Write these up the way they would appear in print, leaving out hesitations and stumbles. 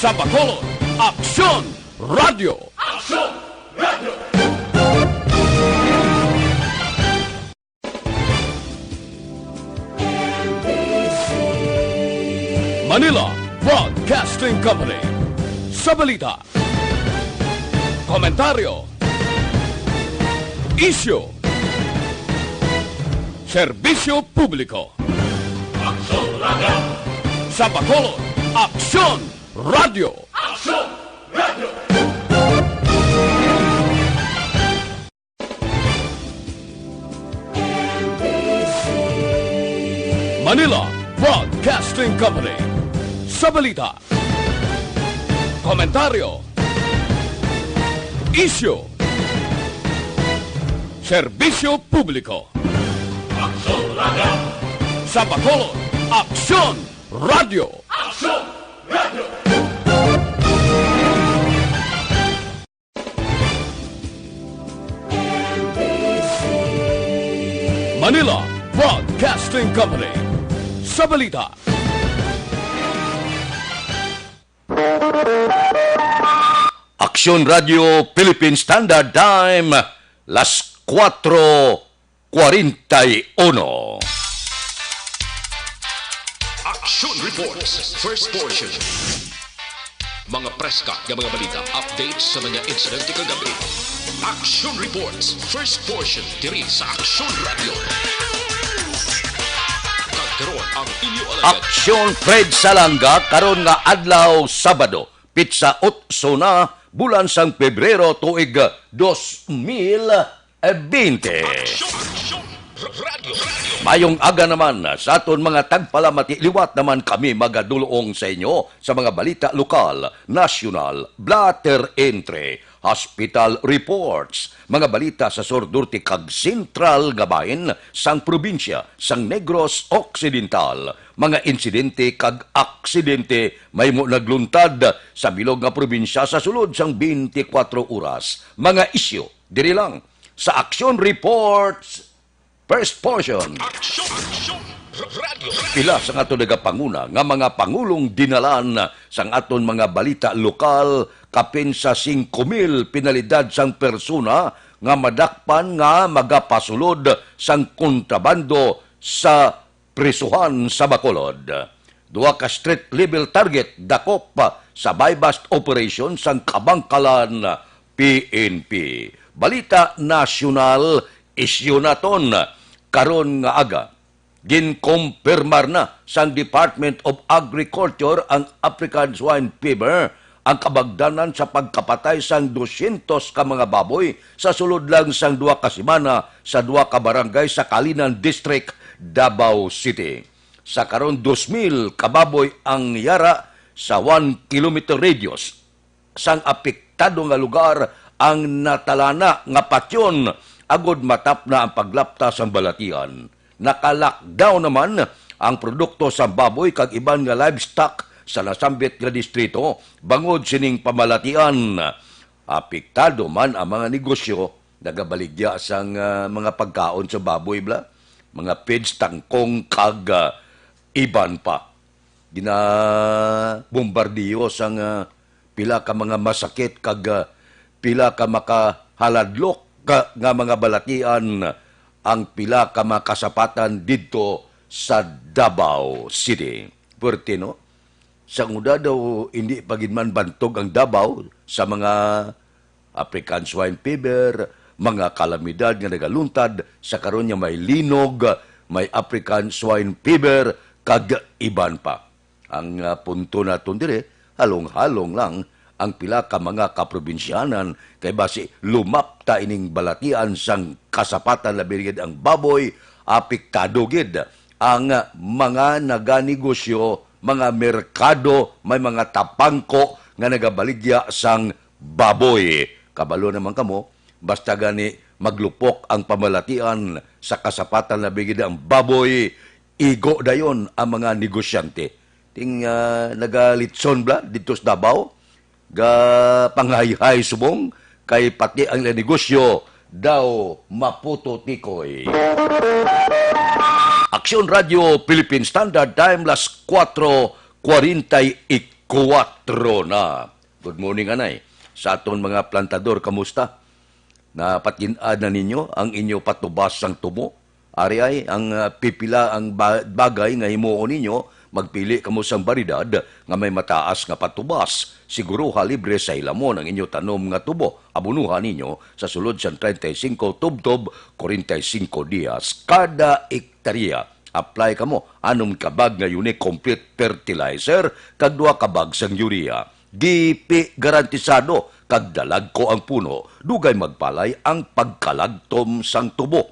Sa Bacolod, Aksyon Radio! Aksyon Radio! Manila Broadcasting Company. Sa balita, komentaryo, isyu, serbisyo publiko. Aksyon Radio! Sa Bacolod, Aksyon Radio! Aksyon Radio! Manila Broadcasting Company. Sa balita, komentaryo, isyu, serbisyo publiko. Aksyon Radio! Sa Bacolod, Aksyon Radio! Aksyon Radio! Manila Broadcasting Company. Sa balita, Aksyon Radio Philippine Standard Time, las 4:41. Action Reports, first portion. Mga preska ng mga balita, updates sa mga insidente kagabi. Action Reports, first portion, diri sa Action Radio. Kagkaroon ang inyo alagad. Aksyon Fred Salanga karon nga adlaw Sabado, Pitsa 8 na bulan sang Pebrero tuig 2020. Action Radio. Mayong aga naman sa aton mga tagpalamati, liwat naman kami magadulong sa inyo sa mga balita lokal, national, blatter entry, hospital reports, mga balita sa Sordurti kag Sentral nga bahin sang probinsya sang Negros Occidental, mga insidente kag aksidente may mo nagluntad sa bilog nga probinsya sa sulod sang 24 oras, mga isyu diri lang sa Action Reports first portion. Action Radio. Pila sang aton nagapanguna nga mga pangulong dinalan sang aton mga balita lokal kapin sa 5,000 pinalidad sang persona nga madakpan nga magapasulod sang kontrabando sa prisuhan sa Bacolod. Duha ka street level target dakop sa buy-bust operation sang Kabangkalan PNP. Balita nasyonal isyu naton karon nga aga. Ginkumpirmar na sang Department of Agriculture ang African Swine Fever ang kabagdanan sa pagkapatay sang 200 ka mga baboy sa sulod lang sang 2 ka semana sa 2 ka barangay sa Kalinan District, Davao City. Sa karon 2,000 ka baboy ang yara sa 1 kilometer radius sang apektado nga lugar ang natalana nga patyon agod matap na ang paglapta sa balatian. Naka-lockdown naman ang produkto sa baboy kag iban nga livestock sa nasambit nga distrito bangod sining pamalatian. Apektado man ang mga negosyo nagabaligya sang mga pagkaon sa baboy bla, mga feeds, tangkong kag iban pa. Bombardiyo sang pila ka mga masakit kag pila ka makahaladlok nga mga balatian ang pila ka makasapatan dito sa Davao City. Puerte, no? Sa una daw, hindi pagidman bantog ang Davao sa mga African Swine Fever, mga kalamidad nga nagaluntad, sa karon niya may linog, may African Swine Fever, kag iban pa. Ang punto naton dire, halong-halong lang, ang pila ka mga kaprobinsyanan kay basi lumapta ining balatian sang kasapatan labirigid ang baboy, apektado gid ang mga naganegosyo, mga merkado, may mga tapangko nga nagabaligya sang baboy. Kabalo naman kamo, basta gani maglupok ang pamalatian sa kasapatan labirigid ang baboy, igo dayon ang mga negosyante. Ting nagalitson bla dito sa Davao, ga panghay-hay subong kay pati ang negosyo daw maputo tikoy. Aksyon Radio Philippine Standard Time las 4:41. 4 na. Good morning, Anay. Sa aton mga plantador, kamusta? Napatinad na ninyo ang inyo patubas sang tubo? Ari ay, ang pipila ang bagay nga himuon ninyo, magpili kamo sang baridad nga may mataas nga patubas. Siguro libre sa ilamon ang inyo tanom nga tubo. Abunuhan ninyo sa sulod sang 35 tubtob, 45 dias kada ektarya. Apply kamo anong kabag nga unique complete fertilizer kag 2 kabag sang urea. Gipi garantisado kag dalag ko ang puno, dugay magpalay ang pagkalagtom sang tubo.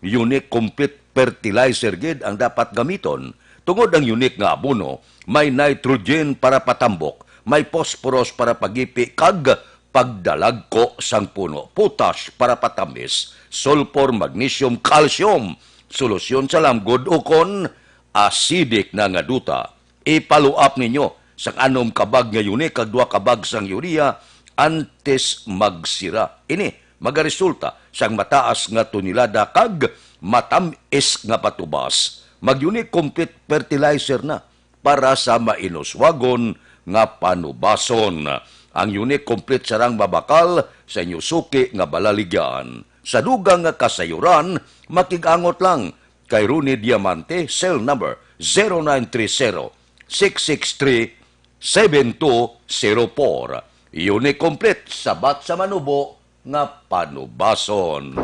Unique complete fertilizer gid ang dapat gamiton. Tungod ang unique nga abono, may nitrogen para patambok, may phosphorus para pagipi kag pagdalag ko sang puno, potash para patamis, sulfur, magnesium, calcium, solusyon sa lamgod o kon acidic na nga duta. Ipaluap ninyo sang anom kabag nga unique kag 2 kabag sang urea antes magsira. Ini magaresulta sang mataas nga tonelada kag matamis nga patubas. Mag-unique complete fertilizer na para sa mainuswagon nga panubason. Ang unique complete sarang babakal sa inyo suki nga balaligyan. Sa dugang nga kasayuran, makigangot lang kay Rooney Diamante, cell number 0930-663-7204. Unique complete, sabat sa manubo nga panubason.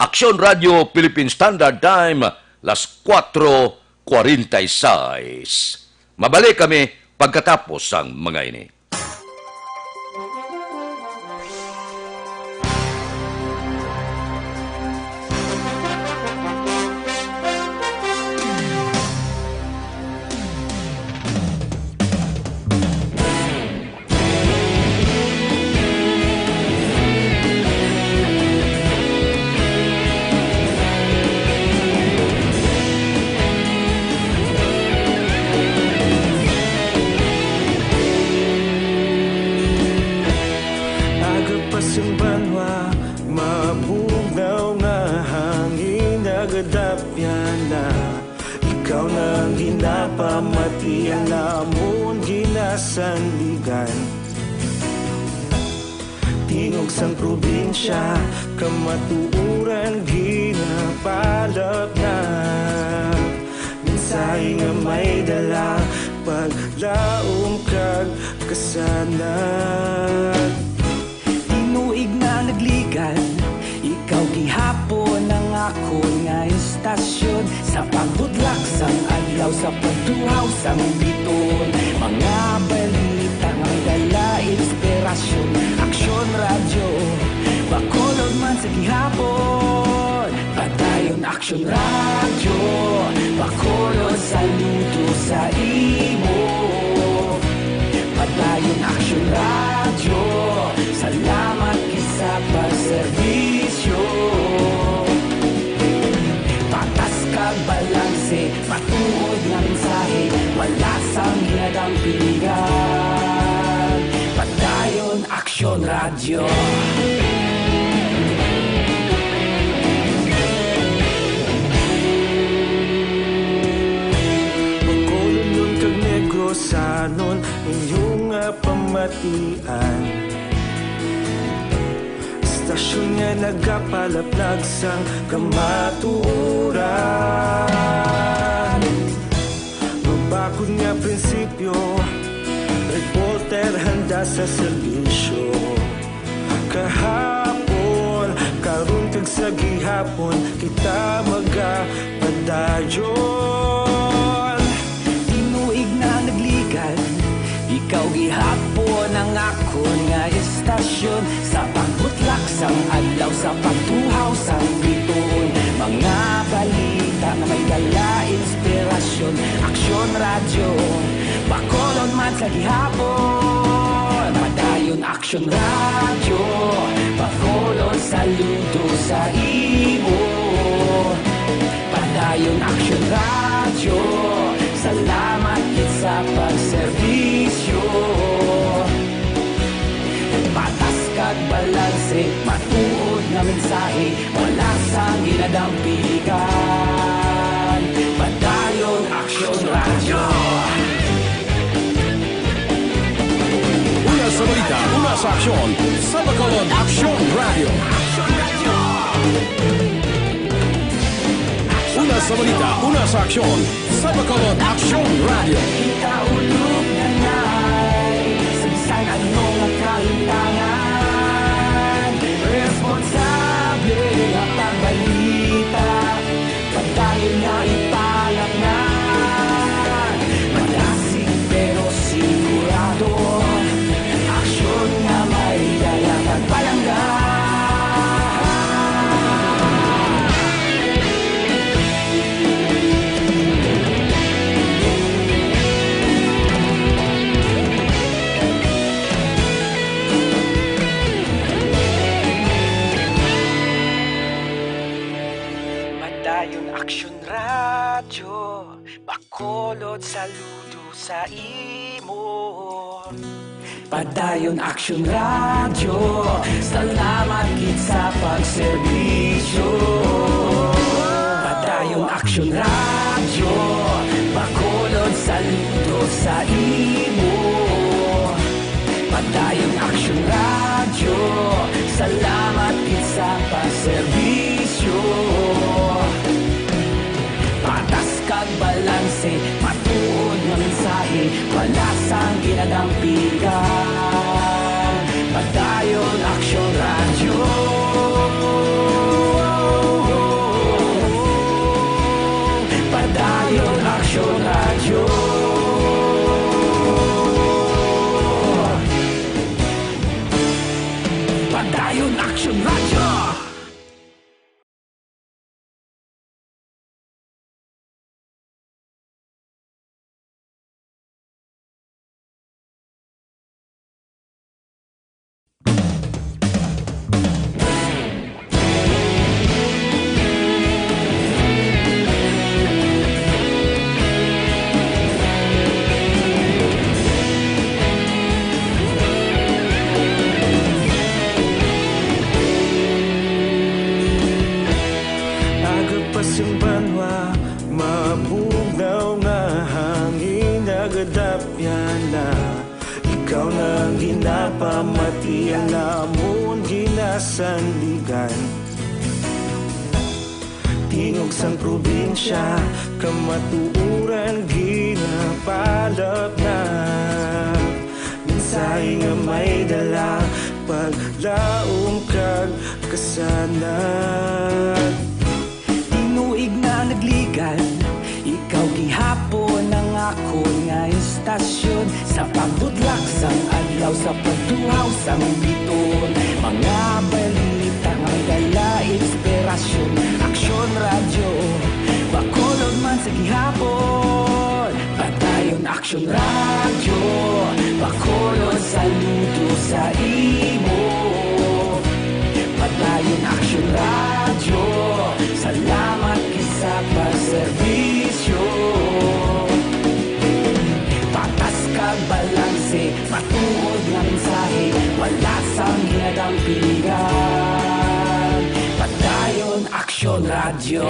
Aksyon Radio Philippine Standard Time, las 4:46. Mabalik kami pagkatapos ang mga ini. Ang banwa, mabugaw na hangin nagadapyan na. Ikaw nang ginapamatian namon ginasandigan. Tingog sang probinsya, kamatuuran ginapalap na. Minsay nga may dala, paglaom kag kasanat. Tinuig na nagligan, ikaw gihapon ang ako nga istasyon. Sa pagbudlak sang adlaw, sa pagtuhaw sang biton. Mga balita nga dala inspirasyon. Aksyon radyo, bakolod man sa gihapon. Padayon aksyon radyo, bakolod saludo sa imo. Padayon aksyon radyo, salamat isa pagserbisyo. Patas kag balanse, patuod nga mensahe, wala sang hinadang piligan. Padayon aksyon radyo. Magkolon kag negrosanon, inyong pamatian. Stasyon nga nagapalaplag sang kamatuuran. Mabakod nga prinsipyo, reporter handa sa serbisyo. Kahapon, karon kag sa gihapon, kita magapadayon. Tinuig na nagligan, ikaw gihapon ang ako nga istasyon. Sa pagbutlak sang adlaw, sa pagtuhaw sang biton. Mga balita na may dala inspirasyon. Aksyon radyo, bakolon man sa gihapon. Padayon aksyon radyo, bakolon saludo sa imo. Padayon aksyon radyo, salamat gid sa pagserbisyo. Patas kag balanse, matuod na mensahe, wala sang ginadampilikan. Padayon aksyon radyo. sa aksyon sa Bacolod Action Radio. Una sa balita, una sa aksyon sa Bacolod Action Radio. Kaulog na na'y sagsang anong nakalintangan. Responsable at pagbalita, pagdahil na ipalaknan. Malasig pero sigurado, aksyon na may dalang at palanggan. Madayon Aksyon Radyo, Bacolod saludo sa imo. Padayon Aksyon Radyo, salamat gid sa pagserbisyo. Padayon Aksyon Radyo, Bacolod saludo sa imo. Padayon Aksyon Radyo, salamat gid sa pagserbisyo. Patas kag balanse, matuod nga mensahe, wala sang ginadampigan. Padayon Aksyon Radyo. Padayon Aksyon Radyo. Padayon Aksyon Radyo. Agapasang banwa, mabugnaw nga hangin nagadapyan na. Ikaw nang ginapamatian namon ginasandigan. Tingog sang probinsya, kamatuuran ginapalap na. Minsay nga may dala, paglaom kag kasanag. Tinuig na nagligan, ikaw gihapon ang ako nga istasyon. Sa pagbudlak sang adlaw, sa pagduhaw sang biton. Mga balita nga dala inspirasyon. Aksyon Radyo, Bacolod man sa gihapon. Padayon Aksyon Radyo, Bacolod saludo sa imo. Padayon Aksyon Radyo, salamat sa pagserbisyo. Patas kag balanse, matuod nga mensahe, wala sang ginadampigan. Padayon Aksyon Radyo.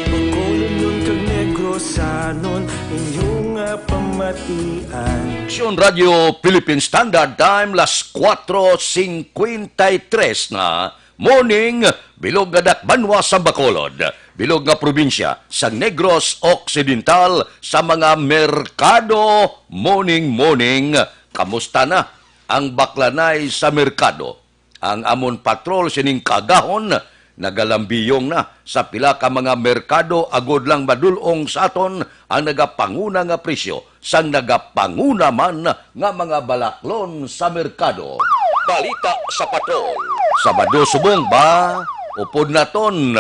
Bacolod nun kag Negros sanon, inyong pamatian. Aksyon Radio Philippine Standard Time, las 4:53 na morning, bilog nga dakbanwa sa Bacolod, bilog nga probinsya sa Negros Occidental, sa mga merkado. Morning, kamusta na ang baklanay sa merkado? Ang amon patrol sining kagahon, nagalambiyong na sa pila ka mga merkado, agod lang madulong sa aton ang nagapanguna nga presyo sang nagapanguna man nga mga balaklon sa merkado. Balita sa patrol. Sabado subong ba? Upod naton.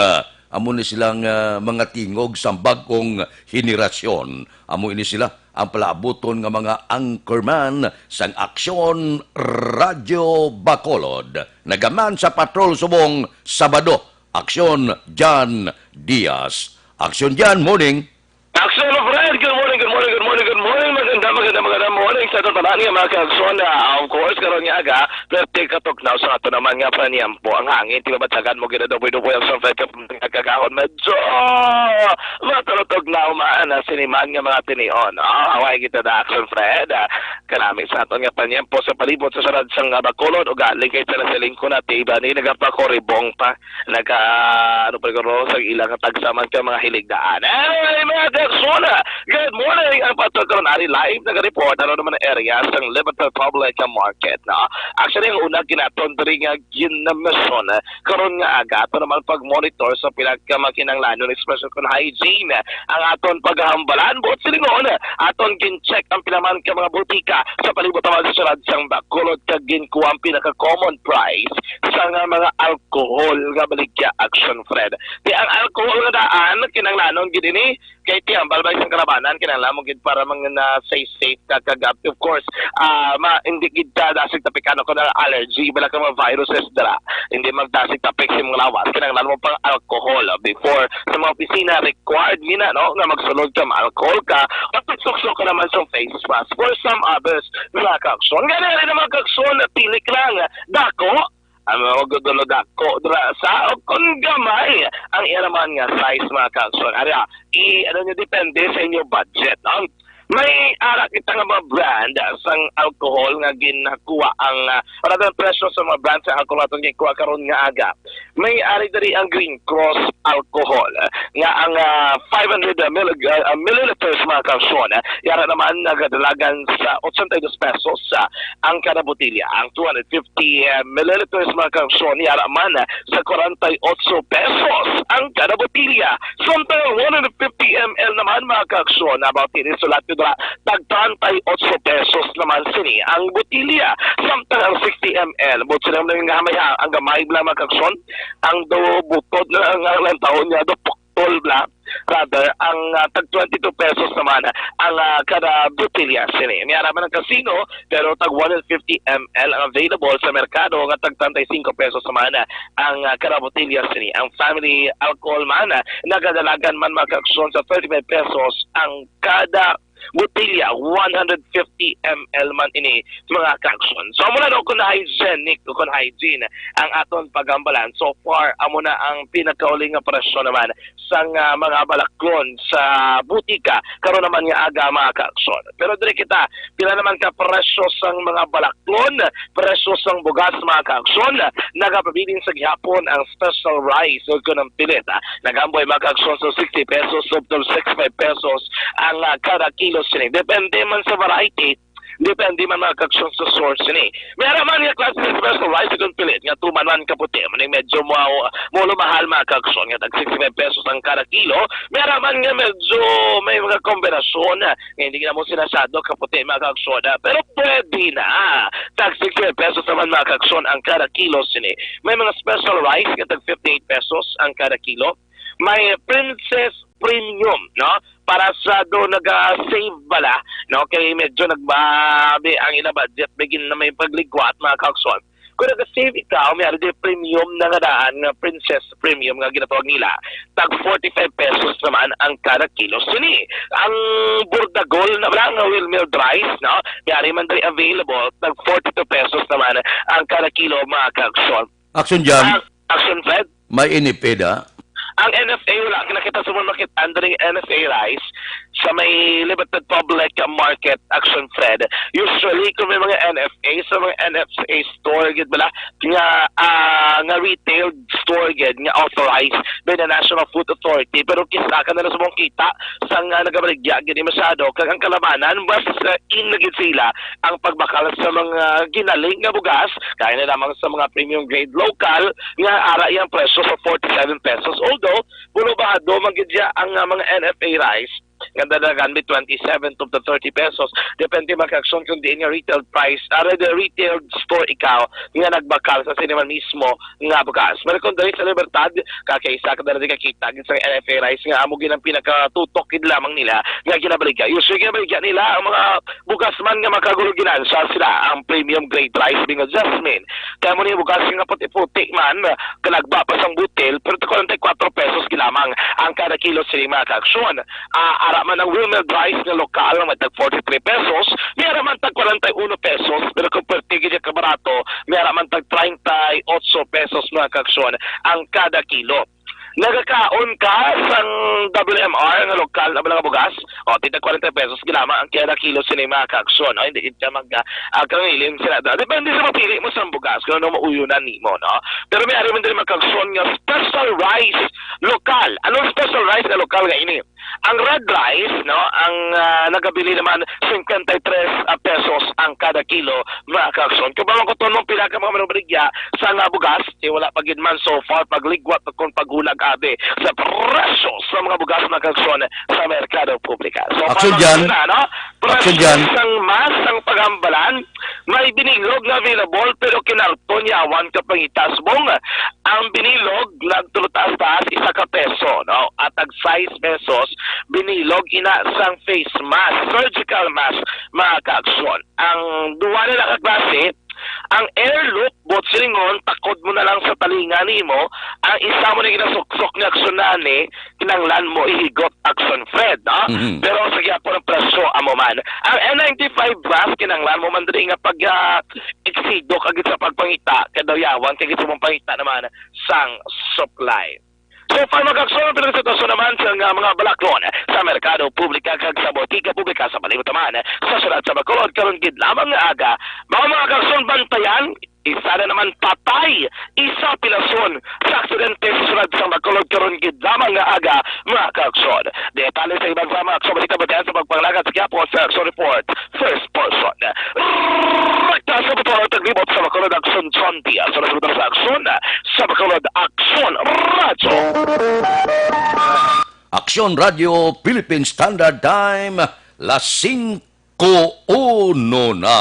Amo ni silang mga tingog sa bagong henerasyon. Amo ini sila ang palaabuton nga mga anchorman sang Aksyon Radio Bacolod. Nagaman sa patrol subong Sabado, Aksyon Jan Diaz. Aksyon Jan, morning. Aksyon of Red, good morning. Magandang morning sa ito tanan nga mga kaagson. Of course, karon nga aga, Pwerte katugnaw sa ato naman nga paniyampo ang hangin. Tinabatagan mo ginadoboy-doboy ang Fred kakahon. Medyo matulutugnaw maana siniman nga mga tinion. Haway kita na action Fred. Kanami sa ato nga paniyampo sa palibot sa sarad sang Bacolod o galing kay sa lingko na tiba ni nagapakoribong pa. Ano pa sa ilang tagsaman ka mga hiligdaan. Mga kagsuna, good morning. Ang patagkaroon ari live nag-report ano naman ang area sa Liverpool Public Market. No? Actually, ang una ginaton diri nga ginamisyon karon nga aga ato naman pag-monitor sa pinagkamakinanglanon expression kon hygiene ang aton paghambalan buot silingon aton gin-check ang pinaman ka mga butika sa palibot sa syudad sang Bacolod kag ginkuha ang pinaka-common price sa nga mga alcohol nga baligya action Fred. Di ang alcohol nga daan kinanglanon gid ini kay tiyambal ba isang karabanan kinanglan mo gid para mga safe kagab of course hindi gid dasig tapik ano ko na allergy bala ka mga viruses dara hindi magdasig tapik sa mga lawas kinanglan mo pang alcohol before sa mga opisina required nina no nga magsulod ka alcohol ka matuksok ka naman sa face mask for some others mga kakson ganun rin naman kakson pilik lang dako ang mga gudulo dako sa o kung gamay ang iraman nga size mga kakson ano nyo depende sa inyo budget no? May arak kita nga mga brand sang alcohol nga ginakuha ang rather presyo sa mga brand sa alcohol atong gikuha karon nga aga. May ari diri ang Green Cross alcohol nga ang 500 milliliters mga kalsyon. Yara naman nagadalagan sa 82 pesos ang kada botilya. Ang 250 milliliters mga kalsyon yara man sa 48 pesos ang kada botilya. Samtang 150 ml naman mga kalsyon about it is sulat tag 38 pesos naman sini ang botilya samtang ang 60 ml but sila naman nga may ang gamay bla makakson ang do butod na ang taon niya do puktol bla rather ang tag 22 pesos naman ang kada botilya sini niya naman ang casino pero tag 150 ml ang available sa merkado nga tag 35 pesos naman ang kada botilya sini ang family alcohol man nagadalagan man makakson sa 35 pesos ang kada botilya 150 ml man ini mga kakson. So muna daw kung hygiene ang aton pagambalan. So far amo na ang pinakauling nga presyo naman sang mga balaklon sa butika karon naman nga aga mga kakson. Pero dire kita pila naman ka presyo sang mga balaklon, presyo sang bugas mga kakson, nagapabilin sa gihapon ang special rice o kunang pilit. Nagamboy mga kakson sa 60 pesos up to 65 pesos ang kada kilo sini. Depende man sa variety, depende man mga kaksyon sa source ni. Meron man yung klase ng special rice kung pilit nga tumanan kaputi. Maning medyo mulo mahal mga kaksyon nga tag 65 pesos ang kada kilo. Meron man nga medyo may mga kombinasyon nga hindi na mo sinasado kaputi mga kaksyon. Pero pwede na. Tag 65 pesos naman mga kaksyon ang kada kilo sini. May mga special rice nga tag 58 pesos ang kada kilo. May Princess Premium, no? Para sa do naga-save bala, no? Kaya medyo nagbabi ang ina budget begin na may pagligwat mga kakson. Kung nag-save ikaw, may di premium na nga daan, nga Princess Premium nga ginatawag nila, tag 45 pesos naman ang kada kilo. Sini, ang Burdagol na wala nga wheel milled rice, no? Yari man di available, tag 42 pesos naman ang kada kilo mga kakson. Action Jam, Action Fred? may inipeda. Ang NFA, wala nakita sa mga market under yung NFA rice sa may limited public market action Fred. Usually, kung may mga NFA, sa mga NFA store, gid bala, nga retail store, gid, nga authorized by the National Food Authority. Pero kisa ka na sa mong kita, sa nga nagabaligya, gid masyado, kag ang kalabanan, mas inagid sila ang pagbakal sa mga ginaling nga bugas, kaya na lamang sa mga premium grade local, nga ara yung presyo sa 47 pesos. Although, bulubahado magidya ang mga NFA rice nga dadagan may 27 to 30 pesos depende magkaksyon kung diin nga retail price the retail store ikaw nga nagbakal sa siniman mismo nga bukas. Pero kung dali sa Libertad kakaisa ka dali kakita sa NFA rice nga amo ginang pinakatutok lamang nila nga ginabaligya. Usually ginabaligya nila ang mga bugas man nga makaguluginan sa sila ang premium grade rice being a jasmine. Kaya mo niya bugas nga puti-puti man kalagba pa sang butil pero 44 pesos gilamang ang kada kilo sila mga kaksyon. Ara man ang wheel milled rice nga lokal nga tag 43 pesos, mayroon man tag 41 pesos pero kung gid kabarato, mayara man tag 38 pesos mga kaaksyon ang kada kilo. Nagakaon ka sang WMR nga lokal na mga bugas o tita 40 pesos ginama ang kada kilo sini mga kaaksyon, no? Hindi ka kangilin sila. Depende sa mapili mo sa bugas kung ano mauyunan nimo, no? Pero may ari man din mga kaaksyon nga special rice lokal. Anong special rice na lokal nga ini? Ang red rice, no, ang nagabili naman 53 pesos ang kada kilo mga kaaksyon. Kung ba man ko tunong pila ka mga manubrigya sa nga bugas, wala pa gid man so far pagligwat kung paghulag abe sa presyo sa mga bugas mga kaaksyon sa merkado publika. So Aksyon dyan. no? Aksyon Presyo dyan. sang mas ang paghambalan, may binilog na available pero kinarton yawan ka pangitasbong. Ang binilog nagtulutas-tas isa ka peso, no? At ag 6 pesos binilog ina sang face mask, surgical mask mga kaaksyon. Ang duwa nila kaklase, ang air loop, bot silingon, takod mo na lang sa talinga nimo, ang isa mo na ginasuksok ni aksonani, kinanglan mo ihigot akson Fred, no? Pero sige po ng presyo amo man. Ang N95 mask, kinanglan mo man dali nga pag eksido kagit sa pagpangita, kadayawan, kagit sa pangita naman sang supply. So, para magkaksunod ng sitwasyon naman sa mga balaklon sa merkado publika kag sa botika publika sa palibot naman sa sulat sa Bacolod karon gid lamang nga aga mga kaksun bantayan isa na naman patay isa pilason sa aksidente sa sulat sa Bacolod karon gid lamang nga aga mga kaksun. Detalye sa ibang sama sa balita bantayan sa pagpanglagat sa Quiapo sa Action Report first person. Rekta sa Bacolod taglibot sa Bacolod Action Sontia sa resulta sa Action sa Bacolod Action Radio. Aksyon Radio Philippine Standard Time, las 5:01 na.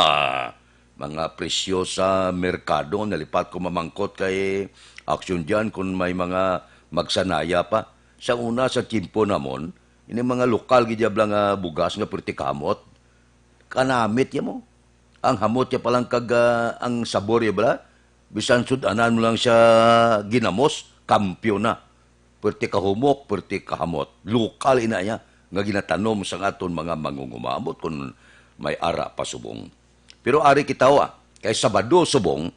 Mga presyo sa merkado, nalipat ko mamangkot kay aksyon dyan kung may mga magsanaya pa. Sa una, sa timpo namon, ini mga lokal gidyabla nga bugas nga perti kamot, kanamit ya mo. Ang hamot ya palang kag ang sabor ya bala, bisan sudanan mo lang siya ginamos, kampyo na. Perti kahumok, perti kahamot. Lokal ina niya nga ginatanom sa aton mga mangungumamot kung may ara pa subong. Pero ari kitawa, kay Sabado subong,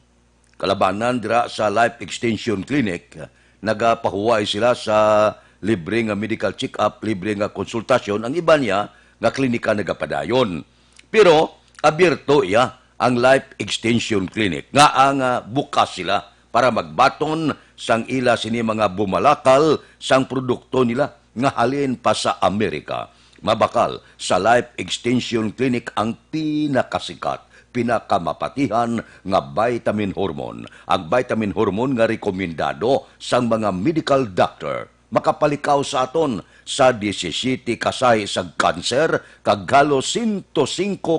kalabanan dira sa Life Extension Clinic, nagapahuway sila sa libre nga medical check-up, libre nga konsultasyon, ang iba niya nga klinika nagapadayon. Pero, abierto iya ang Life Extension Clinic, nga ang bukas sila para magbaton sang ila sini mga bumalakal sang produkto nila nga halin pa sa Amerika. Mabakal sa Life Extension Clinic ang pinakasikat, pinakamapatihan nga vitamin hormone. Ang vitamin hormone nga rekomendado sang mga medical doctor. Makapalikaw sa aton sa 17 kasay sa kanser kag halos 105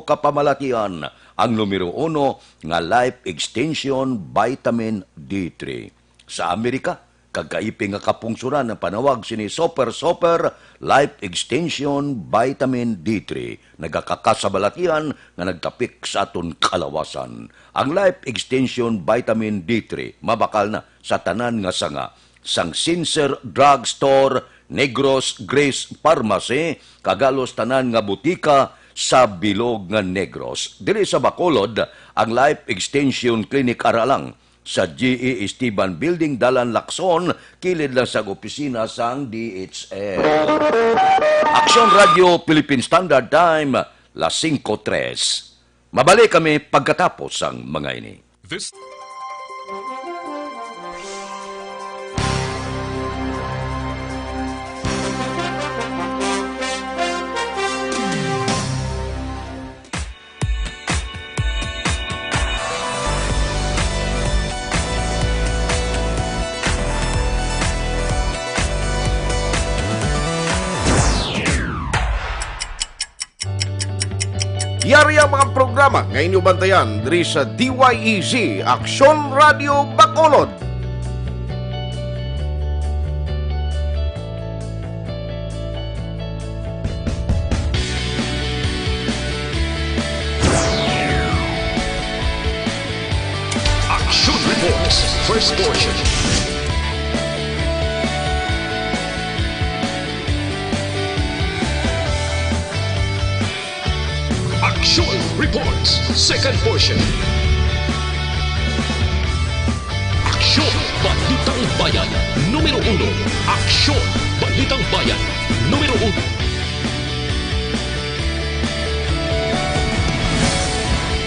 kapamalatian. Ang numero 1 nga Life Extension Vitamin D3. Sa Amerika, kagaiping nga kapungsuran ang panawag sini Super Life Extension Vitamin D3. Nagakakasabalatian nga nagtapik sa aton kalawasan. Ang Life Extension Vitamin D3 mabakal na sa tanan nga sanga sang Sincer Drug Store, Negros Grace Pharmacy, kagalos tanan nga butika sa Bilog nga Negros. Diri sa Bacolod, ang Life Extension Clinic aralang sa GE Esteban Building, Dalan, Lacson, kilid lang sa opisina sang DHL. Aksyon Radio Philippine Standard Time, las 5:03. Mabalik kami pagkatapos ang mga ini. This Yari ang mga programa nga inyong bantayan diri sa DYEZ Aksyon Radio Bacolod. Action Reports, first portion. Action Reports, second portion. Aksyon! Balitang Bayan, numero 1. Aksyon! Balitang Bayan, numero 1.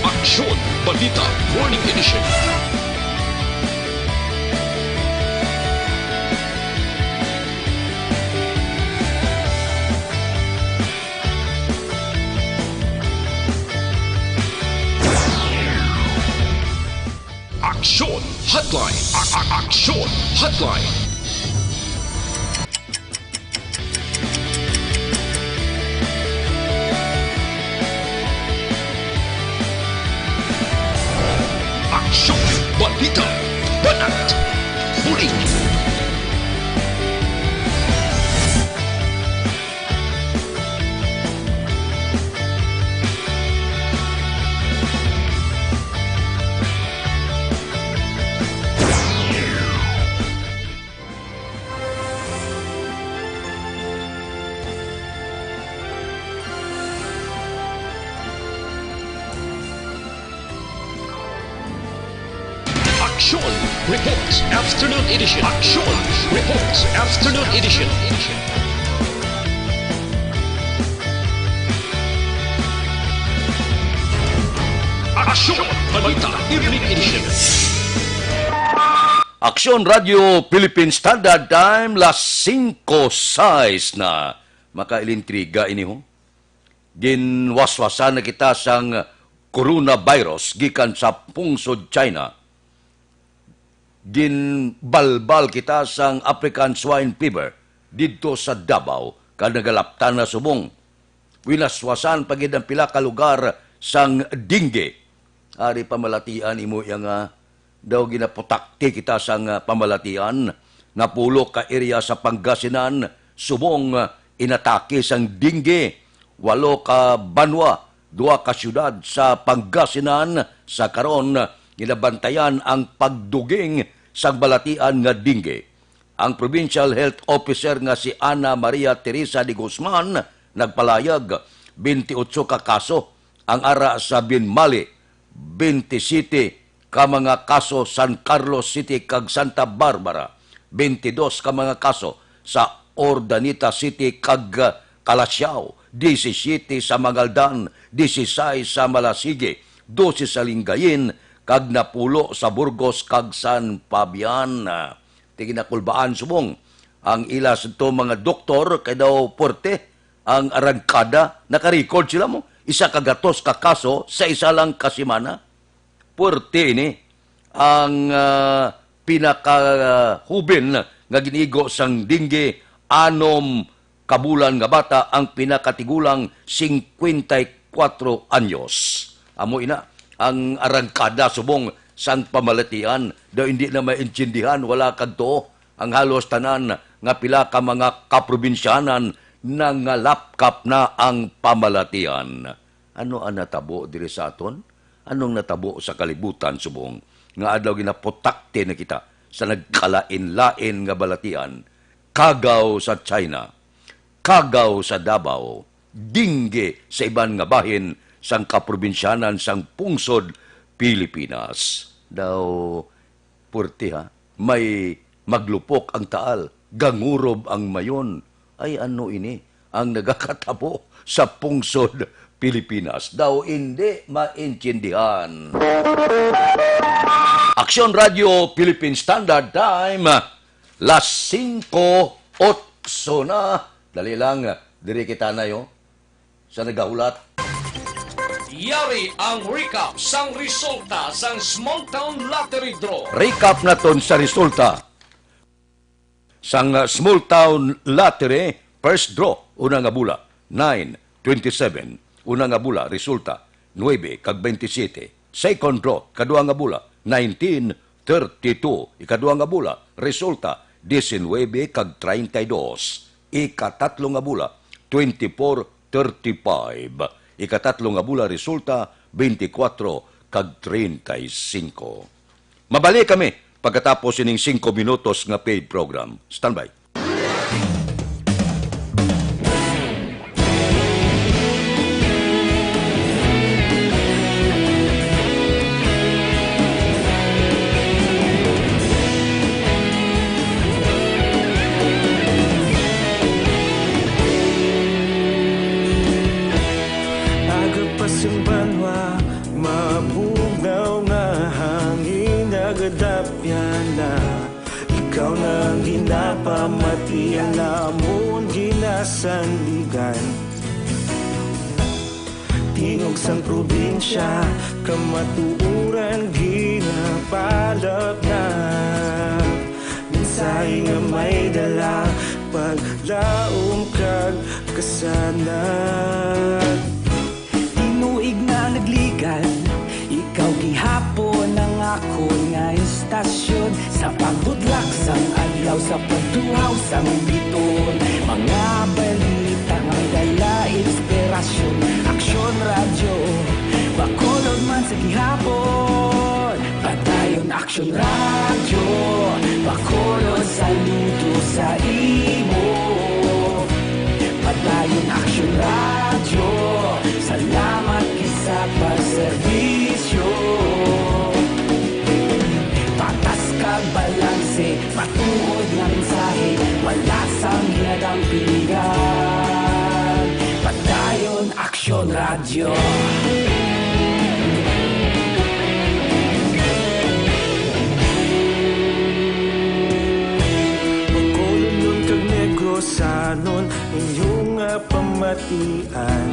Aksyon! Balita Morning Edition. Aksyon! Hotline! Aksyon! Hotline! Aksyon! Balita! Banat! Huli! Aksyon! Reports Afternoon Edition. Aksyon! Reports Afternoon Edition. Aksyon! Balita Evening Edition. Aksyon Radio Philippine Standard Time, las 5:06 na. Makailintriga ini ho. Ginwaswasan na kita sang coronavirus gikan sa pungsod China. Ginbalbal kita sang African swine fever didto sa Davao kanagalaptan na subong. Winaswasan pagid ang pila ka lugar sang dengue. Ari pamalatian imo yang daw ginaputakti kita sang pamalatian. Napulo ka area sa Pangasinan subong inatake sang dengue. 8 ka banwa, 2 ka syudad sa Pangasinan sa karon ginabantayan ang pagduging sa balatian nga dengue. Ang Provincial Health Officer nga si Ana Maria Teresa de Guzman nagpalayag 28 ka kaso ang ara sa Binmali, 27 ka mga kaso San Carlos City kag Santa Barbara, 22 ka mga kaso sa Ordanita City kag Calasiao, 17 sa Magaldan, 16 sa Malasigi, 12 sa Lingayen, kag napulo sa Burgos kag San Fabian. Tiginakulbaan subong. Ang ila sa ito mga doktor, kay daw porte, ang arangkada, nakarecord sila mo, isa kagatos ka kaso sa isa lang kasimana. Porte ini, ang pinakahubin nga ginigo sang dengue, 6 kabulan nga bata, ang pinakatigulang 54 anyos. Amo ina, ang arangkada subong sang pamalatian, daw hindi na maintindihan, wala kadto ang halos tanan nga pila ka mga kaprobinsyanan nangalapkap na ang pamalatian. Ano ang natabo diri sa aton? Anong natabo sa kalibutan subong? Nga adlaw ginapotakte na kita sa nagkalain-lain nga balatian. Kagaw sa China, kagaw sa Davao, dengue sa iban nga bahin sang kaprobinsyanan sang pungsod Pilipinas. Daw, purti ha, may maglupok ang taal, gangurob ang mayon. Ay ano ini ang nagakatabo sa pungsod Pilipinas? Daw hindi maintindihan. Aksyon Radio Philippine Standard Time, las 5:08 na. Dali lang, diri kita na yo. Sa nagahulat. Yari ang recap sang resulta sang Small Town Lottery Draw. Recap naton sa resulta. Sang Small Town Lottery, first draw, una nga bula, 9, 27. Una nga bula, resulta, 9 kag 27. Second draw, kadua nga bula, 19, 32. Ikadua nga bula, resulta, 19 kag 32. Ikatatlo nga bula, 24, 35. Ikatatlo nga bula, resulta, 24 kag 35. Mabalik kami pagkatapos ining 5 minutos nga paid program. Standby. ikaw nang ginapamatian namon ginasandigan. Tingog sang probinsya, kamatuuran ginapalap na. Minsay nga may dala, paglaom kag kasanag. Tinuig na nagligan, ikaw gihapon ang ako nga istasyon. Sa pagbudlak sang adlaw, sa pagtuhaw sang biton. Mga balita nga dala inspirasyon. Aksyon radyo, bakolod man sa gihapon. Padayon aksyon radyo, bakolod saludo sa imo. Padayon aksyon radyo, salamat kisa pagserbisyo. Patas kag balanse, patuod nga mensahe, wala sang hinadang piligan. Padayon aksyon radyo. Bacolod nun kag Negrosanon, inyong nga pamatian.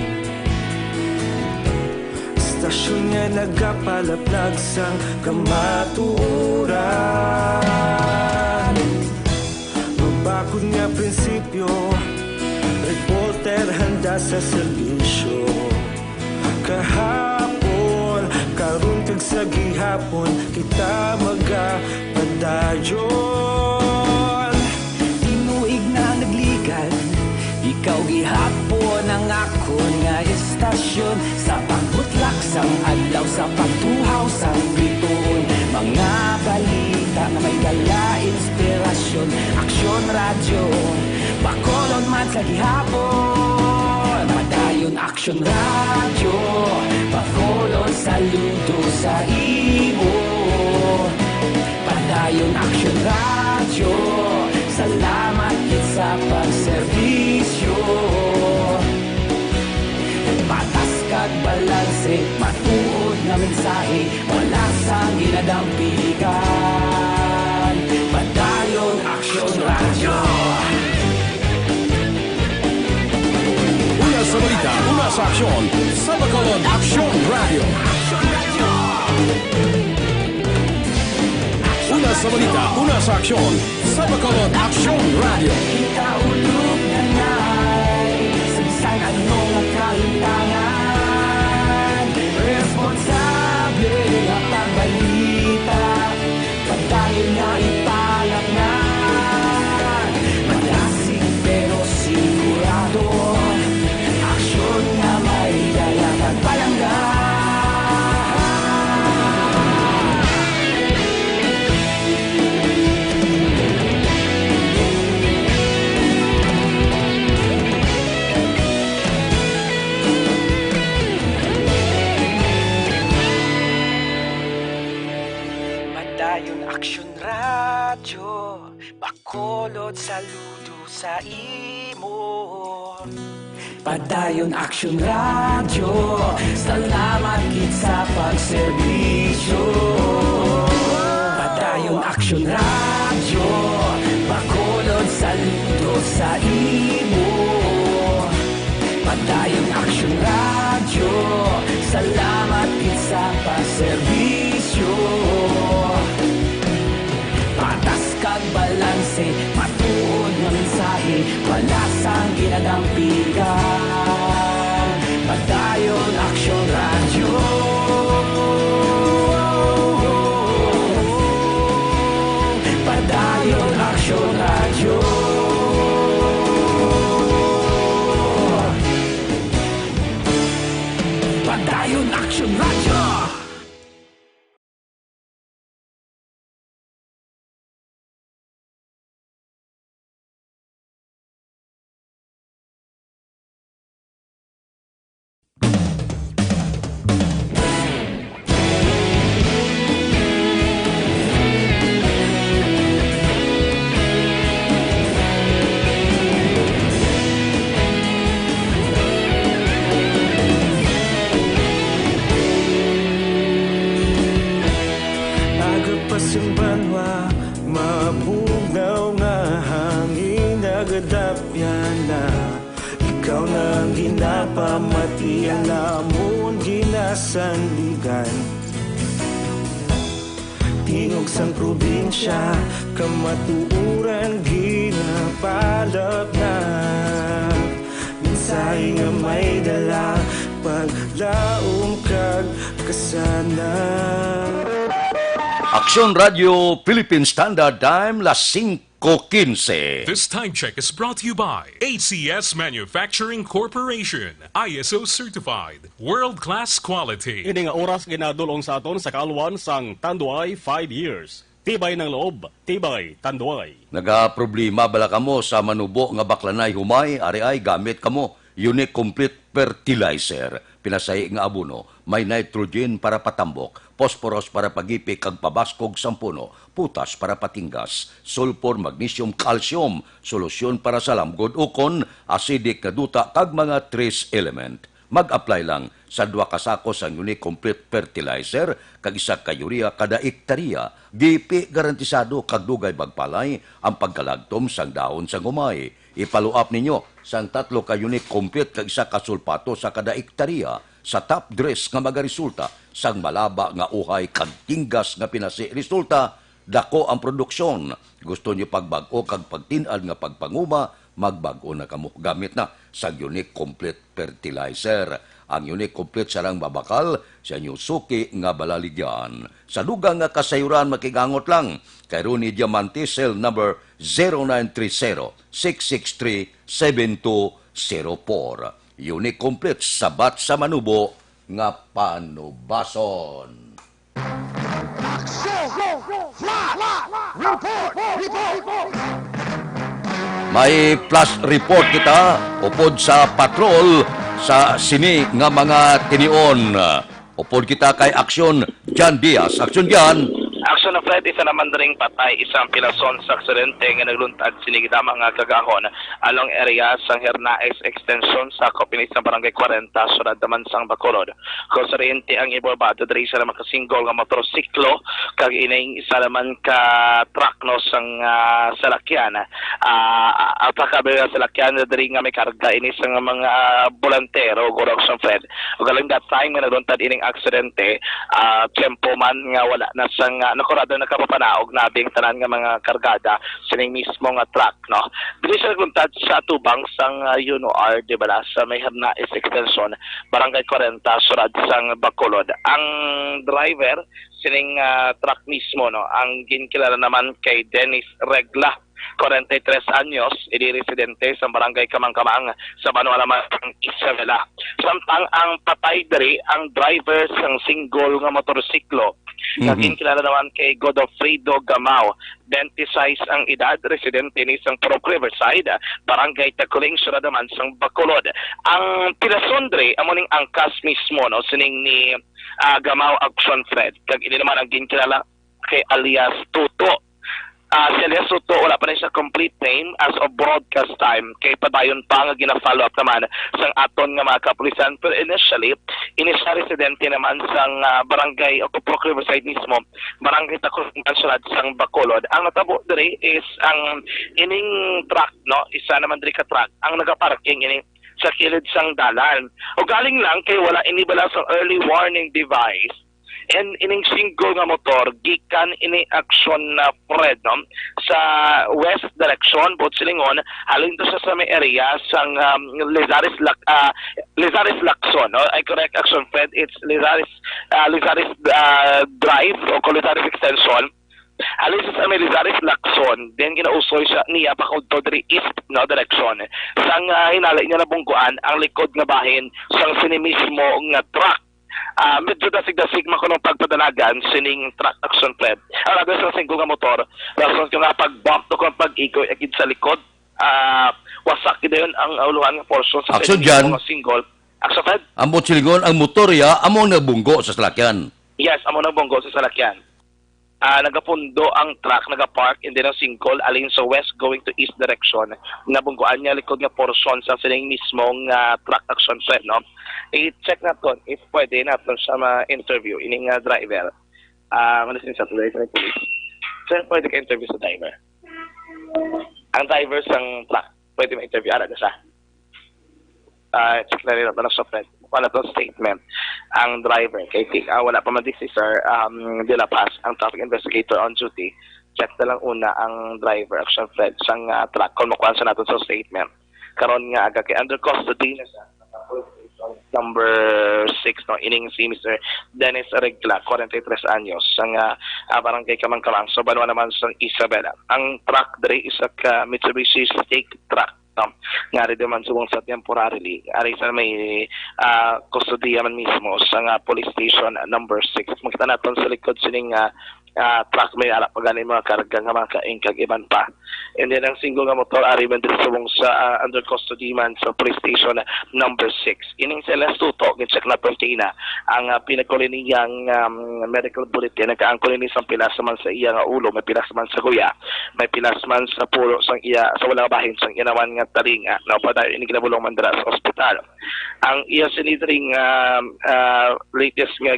Stasyon nga nagapalaplag sang kamatuoran. Mabakod nga prinsipyo, reporter handa sa serbisyo. Kahapon, karon kag sa gihapon, kita magapadayon. Tinuig na nagligan, ikaw gihapon ang ako nga istasyon. Sa pagbutlak sang adlaw, sa pagtuhaw sang biton. Mga balita na may dala inspirasyon. Aksyon radyo, bakolod man sa gihapon. Padayon aksyon radyo, bakolod saludo sa imo. Padayon aksyon radyo, salamat kit sa pagserbisyo. Patas kag balanse, matuod na mensahe, wala sang ginadang piligan. Padayon aksyon radyo. Una sa balita, una sa aksyon, sa Bacolod Aksyon Radio. Una sa balita, una sa aksyon, sa Bacolod Aksyon Radio. Kita ulog na ngay, sabisan anong nakahintangan. Responsable ang pagbalita, pagdayon na ipalak na. Malasig pero sigurado, aksyon na may dala at palangga. Padayon aksyon radyo, bakolod saludo sa imo. Padayon aksyon radyo, salamat kit sa pagserbisyo. Padayon aksyon radyo, bakolod saludo sa imo. Padayon aksyon radyo, salamat kit sa pagserbisyo. Patas kag balanse, matuod nga mensahe, wala sang ginadang piligan. Padayon aksyon radyo. Padayon aksyon radyo. Padayon aksyon radyo. pamatian namon ginasanligan. Tingog sang probinsya, kamatuuran ginapalap na. Minsay nga may dala, paglaom kag kasanan. Aksyon Radio Philippine Standard Time, las 5:15. This time check is brought to you by ACS Manufacturing Corporation, ISO certified, world-class quality. Ini nga oras ginadulong sa aton sa kalwan sang Tanduay 5 years. Tibay ng loob, tibay Tanduay. Nagaproblema bala kamo sa manubo nga baklanay humay, ari ay gamit kamo Unique Complete Fertilizer. Pinasay nga abono, may nitrogen para patambok, phosphorus para pagipik kag pabaskog sang puno, putas para patinggas, sulfur, magnesium, calcium, solusyon para sa lamgod ukon, acidic na duta kag mga trace element. Mag-apply lang sa 2 kasako sa Unique Complete Fertilizer kag 1 ka urea kada ektarya. GP garantisado kag dugay bagpalay ang pagkalagtom sang daon sang humay. I-follow up ninyo sang 3 ka Unique Complete kag 1 ka sulpato sa kada ektarya sa top dress nga magaresulta sang malaba nga uhay kag tinggas nga pinasi resulta dako ang produksyon. Gusto niyo pagbag-o kag pagtin-ad nga pagpanguma, magbag-o na kamo gamit na sa Unique Complete Fertilizer. Ang Unique Complete sarang babakal sa inyong suki nga balaligyan. Sa dugang nga kasayuran makigangot lang kay Ronnie Diamante, cell number 0930-663-7204. Unique Complete, sabat sa manubo nga panubason. May plus report kita upod sa patrol sa sini nga mga tinion. Upod kita kay Aksyon Jan Diaz. Aksyon Jan. Action na Fred, isa naman ring patay isang pilason sa aksidente nga nagluntad sinigdama nga kagahon along area sang Hernaes Extension sa Copinis ng Barangay 40 sunod naman sang Bacolod. Kung sarente ang ibabado diri sa naman kasinggol nga motorsiklo kag ining isa naman ka truck no sang salakyan. Ang pagkabilang salakyan diri nga may karga ini sang mga bolantero go Action Fred. Ug alang that time nga nagluntad ining aksidente, tempo man nga wala na sang nakurado nakapapanaog nabing tanan nga mga kargada sining mismo nga truck no. Dili siya nagluntad sa tubang sang UNOR di ba sa may Hernaes Extension Barangay 40 surad sang Bacolod. Ang driver sining truck mismo no ang ginkilala naman kay Dennis Regla, 43 anyos, idi residente sa Barangay Kamang-Kamang sa Banualaman, Isabela. Samtang ang patay diri ang driver sang single nga motorsiklo. Kilala naman kay Godofredo Gamao, 26 ang edad, residente ni sang Purok Riverside, Barangay Taculing, sura naman sang Bacolod. Ang pinasondre amuning angkas mismo no sining ni Gamao Action Fred. Kag ini naman ang ginkilala kay alias Tuto. Si Elias Soto, wala pa rin siya complete name as of broadcast time. Kay padayon pa nga gina-follow up naman sang aton nga mga kapulisan. Pero initially, siya residente naman sang barangay o Purok Riverside mismo, barangay Taculing sang Bacolod. Ang natabo diri is ang ining truck, no? Isa naman diri ka truck, ang nagaparking ining sa kilid sang dalan. O galing lang kay wala inibala sa early warning device. And ining single nga motor gikan ini action na Fred no sa west direction bot silingon halin to sa may area sang Lizaris Lacson no. I correct Action Fred, it's Lizaris Drive o Lizaris Extension. Alis sa may Lizaris Lacson, then ginausoy siya niya pakod to diri east no direction. Sang hinala niya na bungkuan ang likod nga bahin sang sinimismo nga truck. Medyo dasig-dasig makunong pagpadalagan sining truck Action Fred. Ang sa single nga motor, rason ko nga pag-bump to kung pag-ikoy agid sa likod, wasak gid yun ang uluhan nga portion sa Action Jan. Single. Action Fred? Ang butsilgon, ang motorya, amo nabunggo sa salakyan. Yes, amo nabunggo sa salakyan. Nagapundo ang truck, nagapark in din ang single alin sa west going to east direction. Nabungguan niya likod nga portion sa sining mismong truck Action Fred, no? I-check na to if pwede na sa ma-interview ining driver. Manasin sa tuloy sa police. Sir, pwede ka interview sa driver. Ang driver sang truck, pwede ma-interview. Ara na siya. check na rin naman sa friend. Wala to statement. Ang driver, kay wala pa man si Sir De La Paz, ang traffic investigator on duty, check na lang una ang driver, action friend, sang truck, kung makuha sa natin sa statement. Karon nga, aga kay under custody na siya, number 6 no ining si Mr. Dennis Regla 43 anyos sang barangay Kamangkamang so banwa naman sa Isabela ang truck dre is a Mitsubishi stake truck no nga rin naman subong sa temporarily ari sa may kustodiya man mismo sa police station number 6 makita naton sa likod sining truck may ala pa ganin mga karga nga mga kaingkag iban pa and then ang single nga motor ari man dito subong sa under custody man sa police station number 6 ining sa last tuto gid check na tina ang pinagkuliniyang medical bulletin nagkaangkol ni sa pilas man sa iya nga ulo may pilas man sa kuya may pilas man sa pulo sang iya sa wala bahin sang inawan nga talinga no pa dayon ini ginabulong man dira sa ospital ang iya sinidring latest nga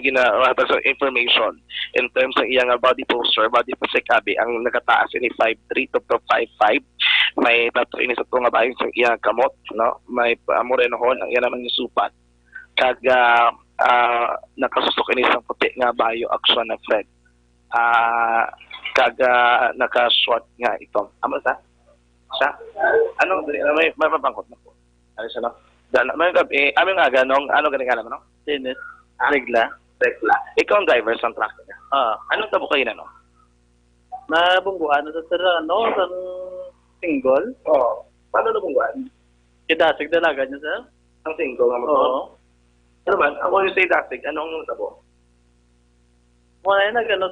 sa information in terms ng iya nga body poster, body pasikabi ang nakataas ini 5'3 to 5'5. May tato ini sa tunga bahin sa iya kamot, no? May morenohon ang iya naman yung supat. Kag nakasusok ini sa puti nga bayo action na Fred. Kag naka-short nga ito. Amo sa? Sa? Ano may mapangkot na po. Ano sa no? May gabi, amin nga ganong ano ganing alam no? Dennis Regla. Ikaw ang driver sa truck niya. Anong tabo kayo na, no? Nabungguan na sa ano, sa single. Oo. Paano nabungguan? Kidasig dalaga niya, sir. Ang single nga motor? Oo. Ano man, ako yung say dasig, anong tabo? Wala na, ano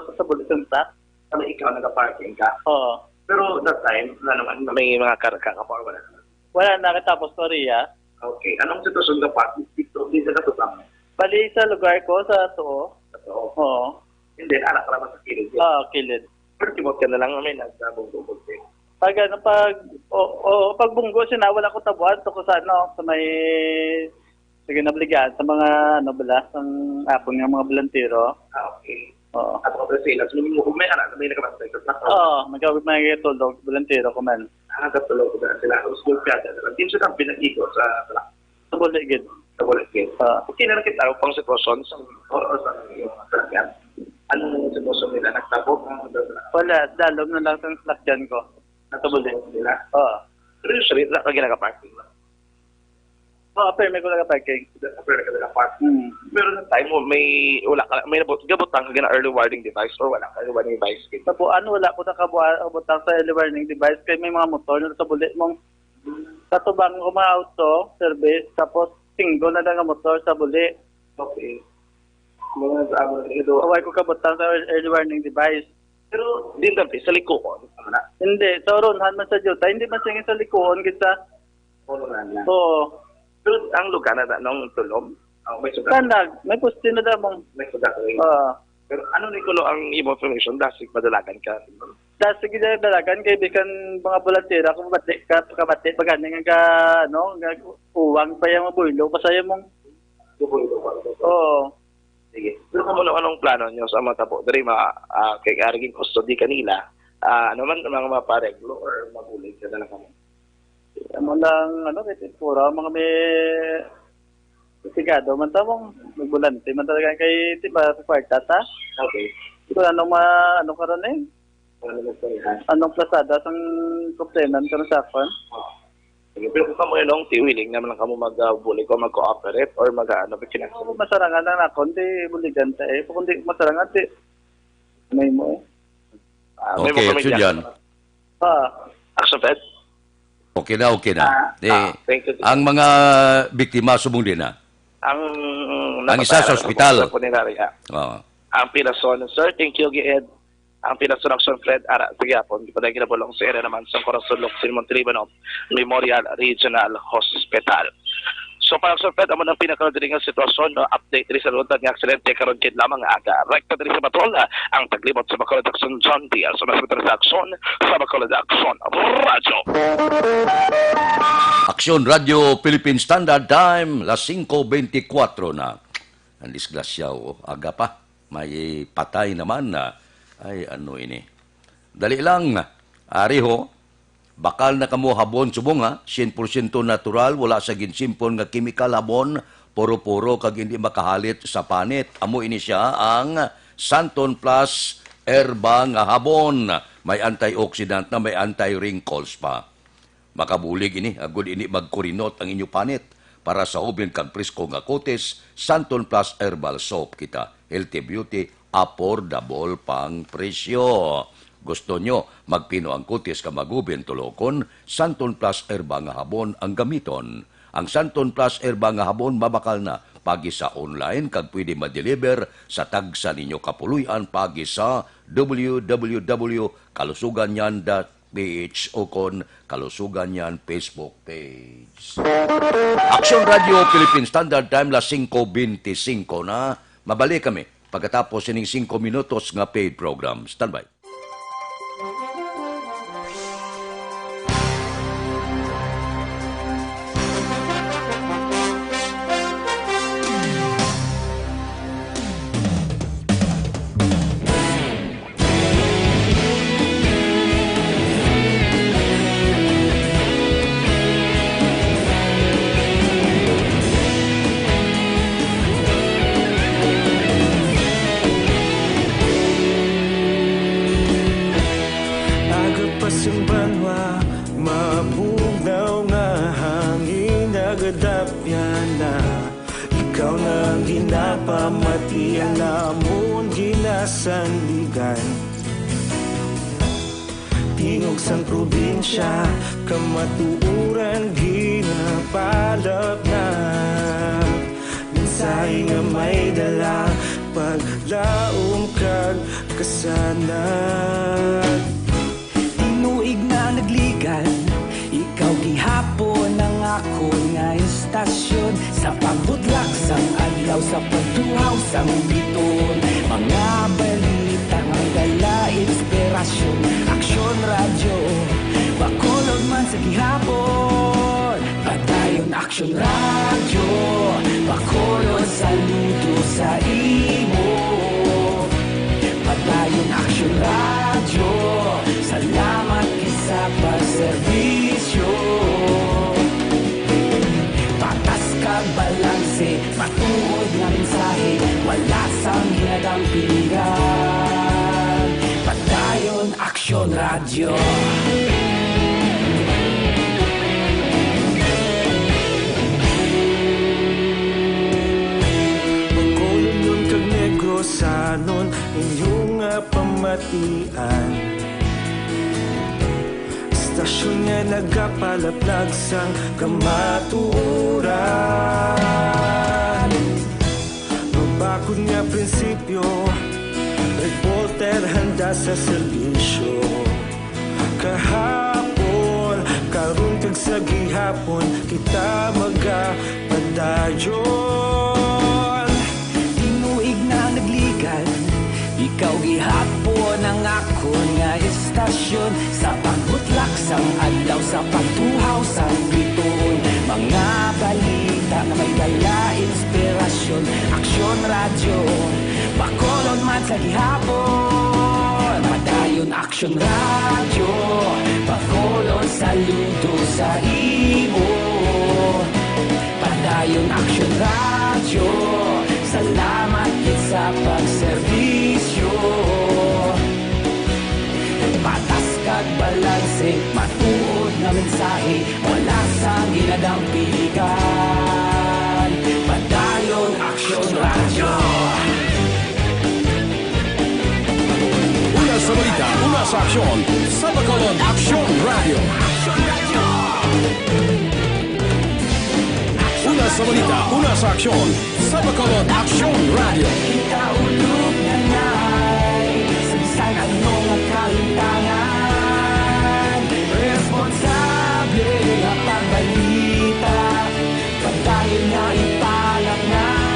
sa bulisong truck. Ano ikaw, nag-parking ka? Oo. Pero that time, na naman, may mga karga ka pa, wala na. Wala na, katapos Korea. Okay. Anong sitwasyon ka pa? Dito, di sa katutang. Bali sa lugar ko, sa Tuo. Oo. Oo. Hindi, anak ka naman sa kilid. Kilid. Pero timot ka na lang namin, nagbunggo-bunggo. Pag bunggo, sinawala ko tabuan, to ko sa ano, sa may, sige nabligaan, sa mga, ano bala, ang apon ng mga volunteero. Okay. Oo. At ako sila, sunod mo kung may anak, may nakabastay ka. Oo, magkawag mga tulog, volunteero ko man. Nakatulog ko na sila. Tapos school kaya dyan. Team siya kang pinag-iko sa truck. Sa buligid. Sa Bulletin. Okay na kita pang sitwasyon sa iyong sasakyan. Anong sitwasyon nila? Nagtabog? Wala, dalog na lang sa sasakyan ko. Nagtabog nila? Oo. Pero usually, na ginagaparking lang. Oo, pero may kulang parking. Pero nagagaparking. Pero sa time mo, may gabutang ka na early warning device or wala ka early warning device? Tabuan, wala ko nakabutang sa early warning device kaya may mga motor na sa bulit mong katubang ko mga auto, service, tapos single na lang ang motor sa buli. Okay. Mga sa ito. Away ko kabutang sa early warning device. Pero din dami, sa likuon. Hindi, sa ronhan man sa Jota, hindi man singin sa likuon kita. Oo. Pero ang lugar na nung tulom, may sugat. Kandag, may pusti na damong. May sugat rin. Pero ano ni Kulo ang imo information? Dasig madalagan ka. Dasig dalagan kay bikan mga bulatira kung kabati pagani nga ano nga uwang pa yung mabulo pasaya mong. Oo. Sige. Pero kung anong plano niyo sa mga tabo? Dari kay ariging custody kanila. Ano man mga mapareglo or mabulig ka na lang kamo? Amo lang ano kay pura mga may sigado man tamong magbulante man talaga kay tiba sa kwarta ta. Okay. Ito ano karon eh? Anong plasada sang komplainan karon sa akon? Sige, pero kung kamo long willing naman lang kamo magbulig o mag-cooperate or mag-ano bikinan. Masarangan lang ako di buligan ta eh. Kung di masarangan di may mo eh. Okay, action yan. Action Fed? Okay na. Thank you. Ang mga biktima subong din na. Ang isa sa ospital. Ang pinason, sir, thank you, Gied. Ang pinason action Fred, sige po, hindi pa na ginabulong sa area naman sa Corazon Locsin Montalbano Memorial Regional Hospital. So para sa Fred, amo nang pinakadiring sitwasyon, no, update rin sa luntad ng aksidente karon kid lamang aga. Rekta rin sa Batol, ang taglibot sa Bacolod Action John Deere. So mas transaksyon sa Bacolod Action Radio. Aksyon Radio Philippine Standard Time, las 5:24 na. Ang disgrasya aga pa. May patay naman na. Ay ano ini. Dali lang, Ariho, Bakal na kamo habon subong ha, 100% natural, wala sa ginsimpon nga chemical habon, puro-puro kag hindi makahalit sa panit. Amo ini siya ang Santon Plus Herba nga habon. May antioxidant na may anti-wrinkles pa. Makabulig ini, agud ini magkurinot ang inyo panit. Para sa hubin kag presko nga kutis, Santon Plus Herbal Soap kita. Healthy Beauty, affordable pang presyo. Gusto nyo, magpino ang kutis ka magubin tulokon, Santon Plus Herba nga habon ang gamiton. Ang Santon Plus Herba nga habon mabakal na pagi sa online kag pwede ma-deliver sa tagsa ninyo kapuluyan pagi sa www.kalusuganyan.ph o kon Kalusuganyan Facebook page. Action Radio Philippine Standard Time la 5:25 na. Mabalik kami pagkatapos ining 5 minutos nga paid program. Standby. Pasang banwa, mabugnaw nga hangin nagadapyan na. Ikaw na ang ginapamatian namon ginasandigan. Tingog sang probinsya, kamatuuran ginapalap na. Minsay nga may dala, paglaom kag kasanag. Inuig na nagligan, ikaw gihapon ang ako nga istasyon. Sa pagbudlak sang adlaw, sa pagtuhaw sang biton. Mga balita nga dala inspirasyon. Aksyon radyo, bakolod man sa gihapon. Padayon aksyon radyo, bakolod saludo sa imo. Padayon aksyon radyo, salamat sa pagserbisyo. Patas kag balanse, matuod nga mensahe, wala sang hinagang pilihan. Padayon Aksyon Radio. Pagkulon yun kag negro sanon, inyong pamatian. Stasyon nga nagapalaplag sang kamatuuran. Mabakod nga prinsipyo, reporter handa sa serbisyo. Kahapon, karun kag sa gihapon, kita magapadayon. Tinuig na nagligan, ikaw gihapon ang ako nga istasyon. Sa pagbutlak sang adlaw, sa pagtuhaw sang biton. Mga balita na may dala inspirasyon. Aksyon radyo, bakolon man sa gihapon. Padayon Aksyon radyo, bakolon saludo sa imo. Padayon Aksyon radyo, salamat kit sa pagserbisyo. Patas kag balanse, matuod na mensahe, wala sang ginadang piligan. Padayon Aksyon Radio. Una sa balita, una sa aksyon, sa Bacolod Aksyon Radio. Una sa balita, una sa aksyon, sa Bacolod Aksyon Radio. Ikaulog na na'y sa bisan anong ang kalintangan. Responsable na pagbalita, pagdayon na ipalaknan.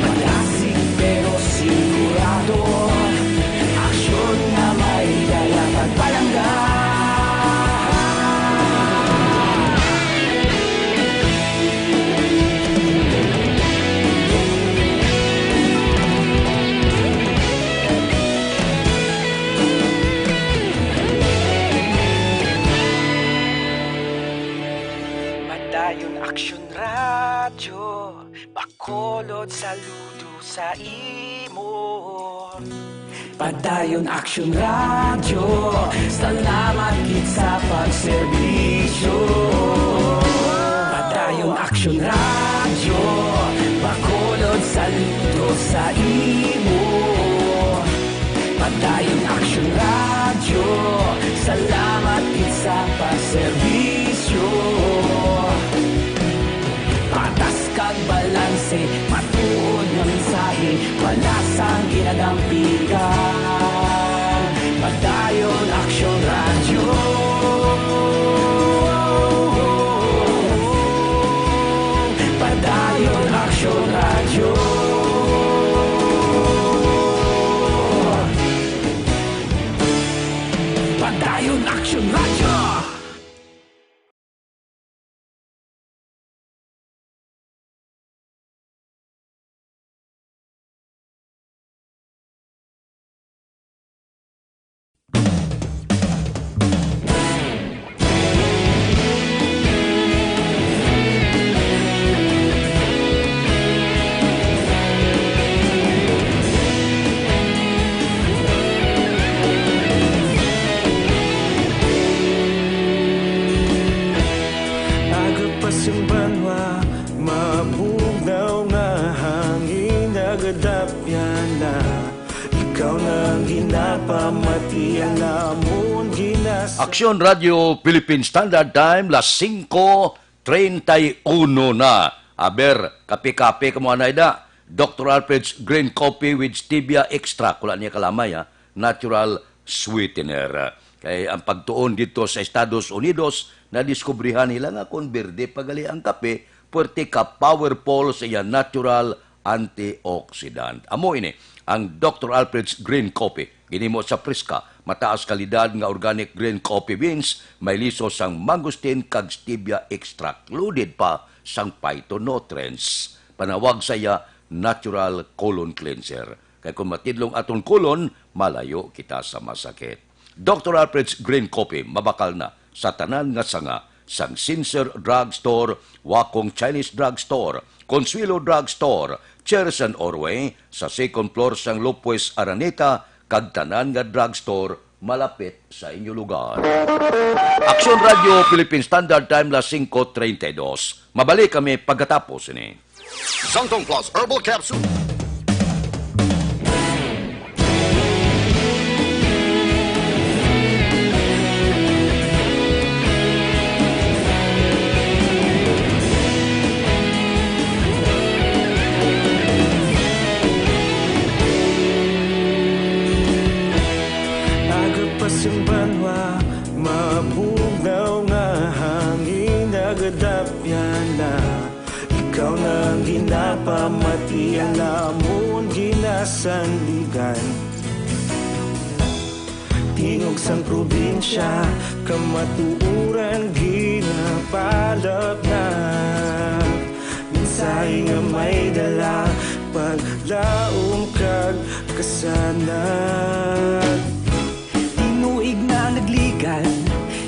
Malasig pero sigurado, aksyon na may dala pagpalanggan. Bacolod, saludo sa imo. Padayon Action Radio, salamat gid sa pagserbisyo. Padayon Action Radio, Bacolod, saludo sa imo. Padayon Action Radio, salamat gid sa pagserbisyo. Patas kag balanse, matuod nga mensahe, wala sang ginadampigan. Padayon Action Radio. Padayon Action Radio. Padayon Action Radio. Agapasumbanwa, mabugnaw nga hangin nagadapyan na. Ikaw na ginapamatian namon ginas. Aksyon Radio Philippine Standard Time, las 5:31 na. Aber, kape-kape ka mo anay da. Dr. Alfred's Green Coffee with Stevia Extra. Kula niya kalamay, natural sweetener. Kaya ang pagtuon dito sa Estados Unidos, nadiskubrihan nila nga kung berde pagali ang kape, puwerte ka powerful sa iya natural antioxidant. Amo ini, ang Dr. Alfred's Green Coffee. Ginimo sa Priska, mataas kalidad nga organic green coffee beans, may liso sang mangosteen kag stevia extract. Loaded pa sang phytonutrients. Panawag sa iya, natural colon cleanser. Kaya kung matidlong atong colon, malayo kita sa masakit. Dr. Alfred's Green Coffee, mabakal na sa tanan nga sanga, sang Sincer Drug Store, Wakong Chinese Drug Store, Consuelo Drug Store, Cherson Orway, sa second floor sang Lopez Araneta, kag tanan nga drug store, malapit sa inyo lugar. Aksyon Radio Philippine Standard Time, las 5:32. Mabalik kami pagkatapos ini. Sangtong Plus Herbal Capsule. Agapasumbanwa, mabugnaw nga hangin nagadapyan na. Ikaw na ginapamatian namon ginasanligan. Tingog sang probinsya, kamatuuran ginapalap na. Minsay nga may dala, paglaom kag kasanag. Tinuig na nagligan,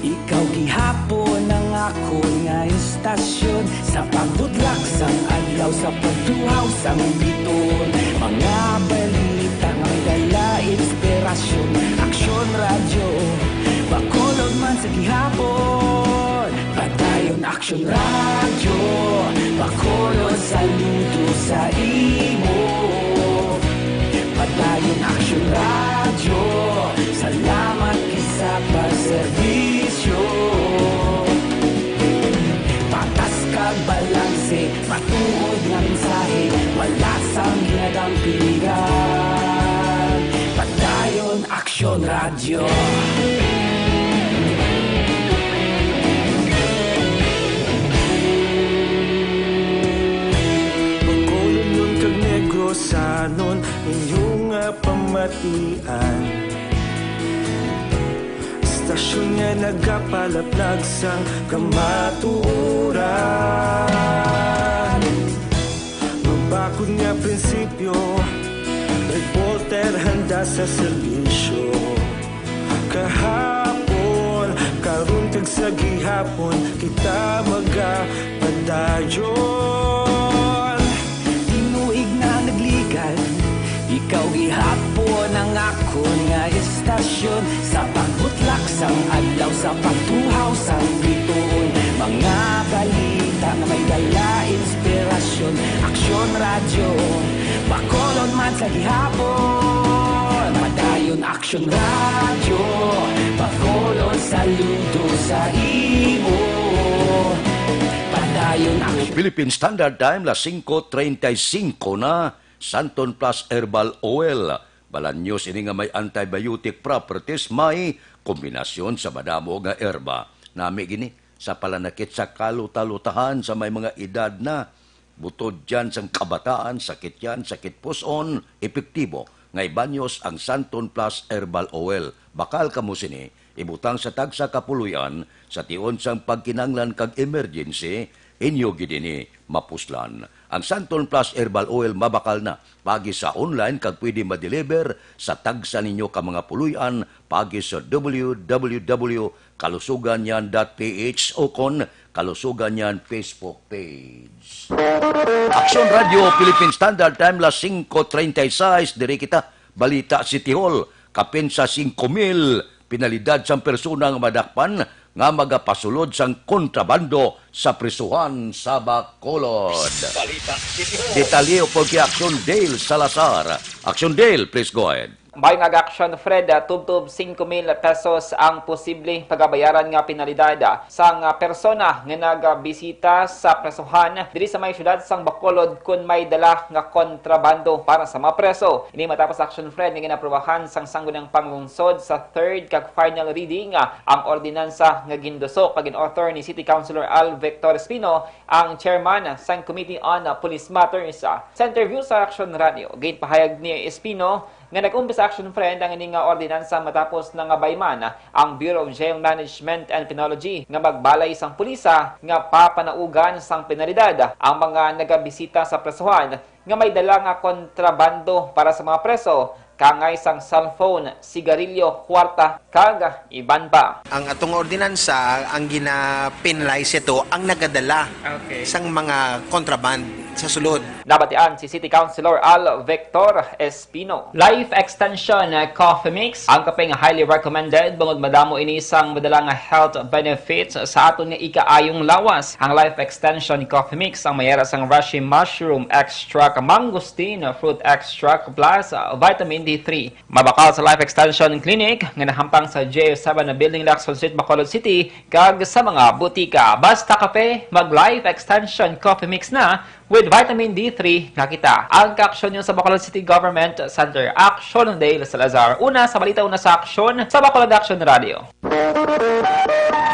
ikaw gihapon ang ako nga istasyon. Sa pagbudlak sang adlaw, sa pagduhaw sang biton. Mga balita nga dala inspirasyon. Aksyon Radio, Bacolod man sa gihapon. Padayon Aksyon Radio, Bacolod, saludo sa imo. Padayon Aksyon Radio, salamat kisa pagserbisyo. Patas kag balanse, matuod nga mensahe, wala sang ginadampigan. Padayon Aksyon Radio. Bacolod nun kag Negrosanon, inyong nga pamatian. Istasyon nga nagapalaplag sang kamatuuran. Mabakod nga prinsipyo, reporter handa sa serbisyo. Kahapon, karon kag sa gihapon, kita magapadayon. istasyon sa pagbutlak sang adlaw sa pagtuhaw sang bituon. Mga balita na may dala inspirasyon. Aksyon radyo, Bacolod man sa gihapon. Madayon Aksyon radyo, Bacolod saludo sa imo. Padayon Aksyon. Philippine Standard Time, las 5:35 na, Santon Plus Herbal Oil. Balanyos ini nga may antibiotic properties, may kombinasyon sa madamo nga herba. Nami gini, sa palanakit sa kalutalutahan sa may mga edad na, butod dyan sang kabataan, sakit yan, sakit puson, epektibo. Ngay banyos ang Santon Plus Herbal Oil. Bakal kamo sini, ibutang sa tagsa kapuluyan, sa tion sang pagkinanglan kag emergency, inyo gidini mapuslan. Ang Santon Plus Herbal Oil mabakal na. Pagi sa online kag pwede ma-deliver sa tagsa ninyo ka mga puluyan pagi sa www.kalusuganyan.ph o kon Kalusuganyan Facebook page. Aksyon Radio Philippine Standard Time las 5:36 diri kita balita City Hall kapin sa 5,000 pinalidad sang persona nga madakpan nga magapasulod sang kontrabando sa prisuhan sa Bacolod. Detalye po kay Action Dale Salazar. Action Dale, please go ahead. Mayong ag-action, Fred, tubtob 5,000 pesos ang posibleng pagabayaran nga penalidad sang persona nga nagbisita sa presohan diri sa may syudad sang Bacolod kung may dala nga kontrabando para sa mga preso. Ini matapos action, Fred, nga ginaprobahan sang Sangguniang Panglungsod sa third kag final reading ang ordinansa nga gindusok kag in-author ni City Councilor Al Victor Espino, ang chairman sang Committee on Police Matters. Sa interview sa Action Radio, ginpahayag ni Espino nga nag-umpisa action, friend, ang ining ordinansa matapos na nga bayman ang Bureau of Jail Management and Penology nga magbalay sang pulisa nga papanaugan sang penalidad ang mga nagabisita sa presohan nga may dala nga kontrabando para sa mga preso, kangay sang cellphone, sigarilyo, kwarta, kag iban pa. Ang atong ordinansa, ang gina-penalize ito, ang nagadala sang mga kontraband sa sulod. Nabatian si City Councilor Al Victor Espino. Life Extension Coffee Mix ang kapeng highly recommended bangod madamo ini sang madala nga health benefits sa aton nga ikaayong lawas. Ang Life Extension Coffee Mix ang mayara sang Reishi Mushroom Extract, Mangosteen Fruit Extract plus Vitamin D3. Mabakal sa Life Extension Clinic nga nahampang sa J7 na Building Lacson Street, Bacolod City kag sa mga butika. Basta kape, mag Life Extension Coffee Mix na with Vitamin D3 nga kita. Ang ka-aksyon nyo sa Bacolod City Government Center. Action Dale Salazar. Una sa balita, una sa aksyon sa Bacolod Action Radio.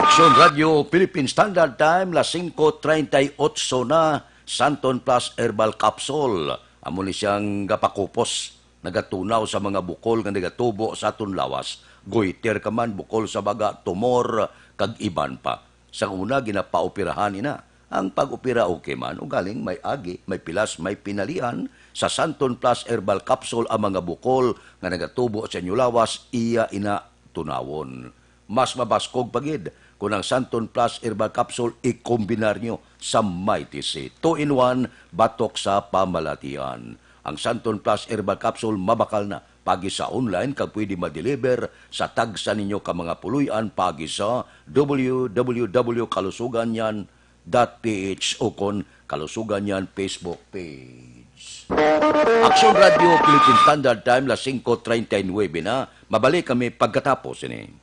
Action Radio Philippine Standard Time las 5:38 na, Santon Plus Herbal Capsule. Amo ni siyang gapakupos, nagatunaw sa mga bukol nga nagatubo sa aton lawas. Goiter ka man, bukol sa baga, tumor, kag iban pa. Sa una, ginapaoperahan ina. Ang pag-opera okay man, o galing may agi, may pilas, may pinalian, sa Santon Plus Herbal Capsule ang mga bukol nga nagatubo sa inyo lawas, iya ina tunawon. Mas mabaskog pagid kung ang Santon Plus Herbal Capsule i-kombinar nyo sa Mighty C. 2-in-1, batok sa pamalatian. Ang Santon Plus Herbal Capsule mabakal na. Pagi sa online kag pwede ma-deliver sa tagsa ninyo ka mga puluyan pagi sa www.kalusuganyan.ph o kon Kalusuganyan Facebook page. Action Radio Philippine Standard Time las 5:39 na. Mabalik kami pagkatapos ini.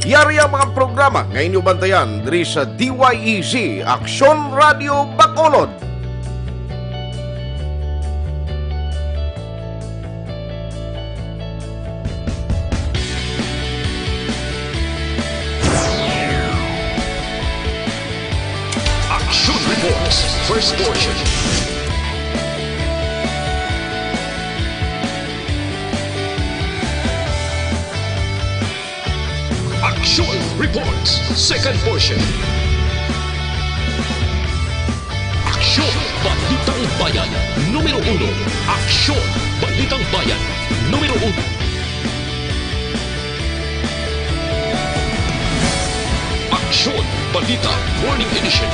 Yari ang mga programa ngayon yung bantayan diri sa DYEZ Aksyon Radio Bacolod. Action Reports, first portion. Action Reports. Reports, second portion. Aksyon, Balitang Bayan, numero 1. Aksyon, Balitang Bayan, numero 1. Aksyon, Balita, Morning Edition.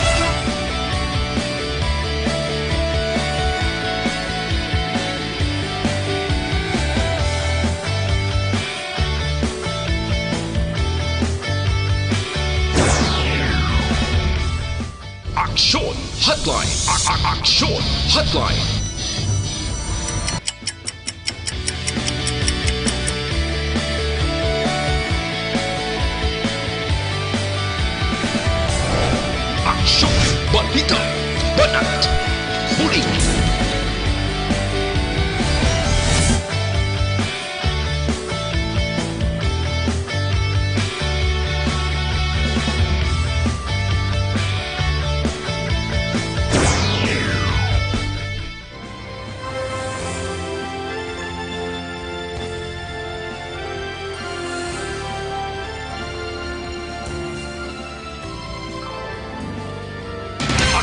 Aksyon, Hotline. Aksyon, Hotline. Aksyon, Balita, Banat, Huli.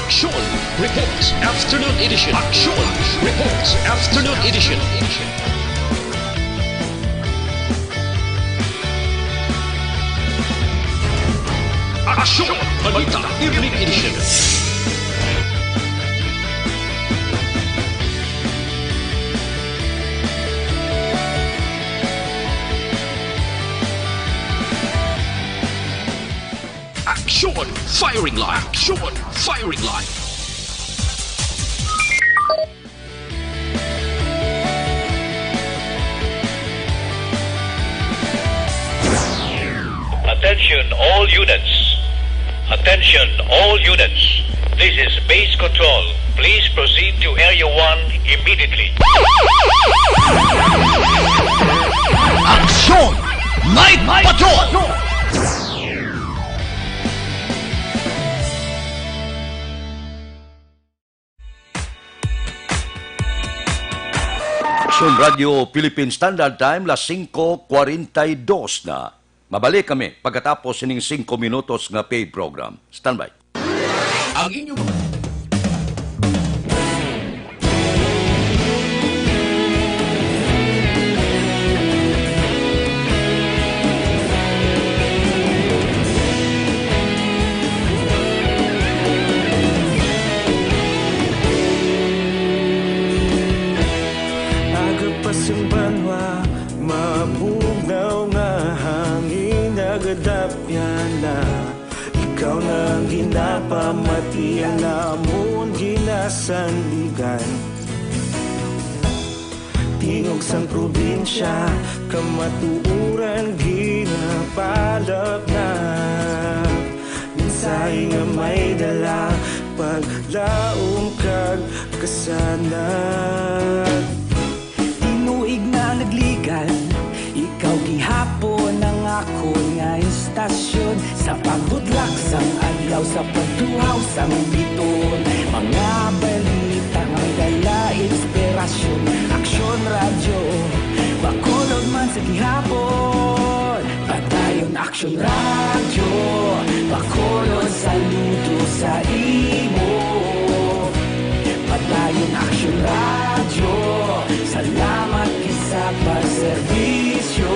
Aksyon Reports Afternoon Edition. Aksyon Reports Afternoon Edition. Aksyon Balita Evening Edition. Aksyon Firing Line. Aksyon Firing Line. Attention all units. Attention all units. This is base control. Please proceed to Area 1 immediately. Aksyon! Night Patrol! Aksyon Radio Philippine Standard Time, las 5:42 na. Mabalik kami pagkatapos sining 5 minutos nga paid program. Standby. Ang inyong Simbanwa, mabugaw nga hangin nagadapyan na. Ikaw na ang ginapamatian namon ginasandigan. Tingog sang probinsya, kamatuuran ginapalap na. Minsay nga may dala, paglaom kag kasanad. Nagligan, ikaw gihapon ang ako nga istasyon sa pagbudlak sang adlaw sa pagtuhaw sang biton. Mga balita ang dala inspirasyon. Aksyon radyo, bakulog man sa gihapon. Patayon aksyon radyo, bakulog saludo sa imo. Patayon aksyon radyo, salamat sa pagserbisyo.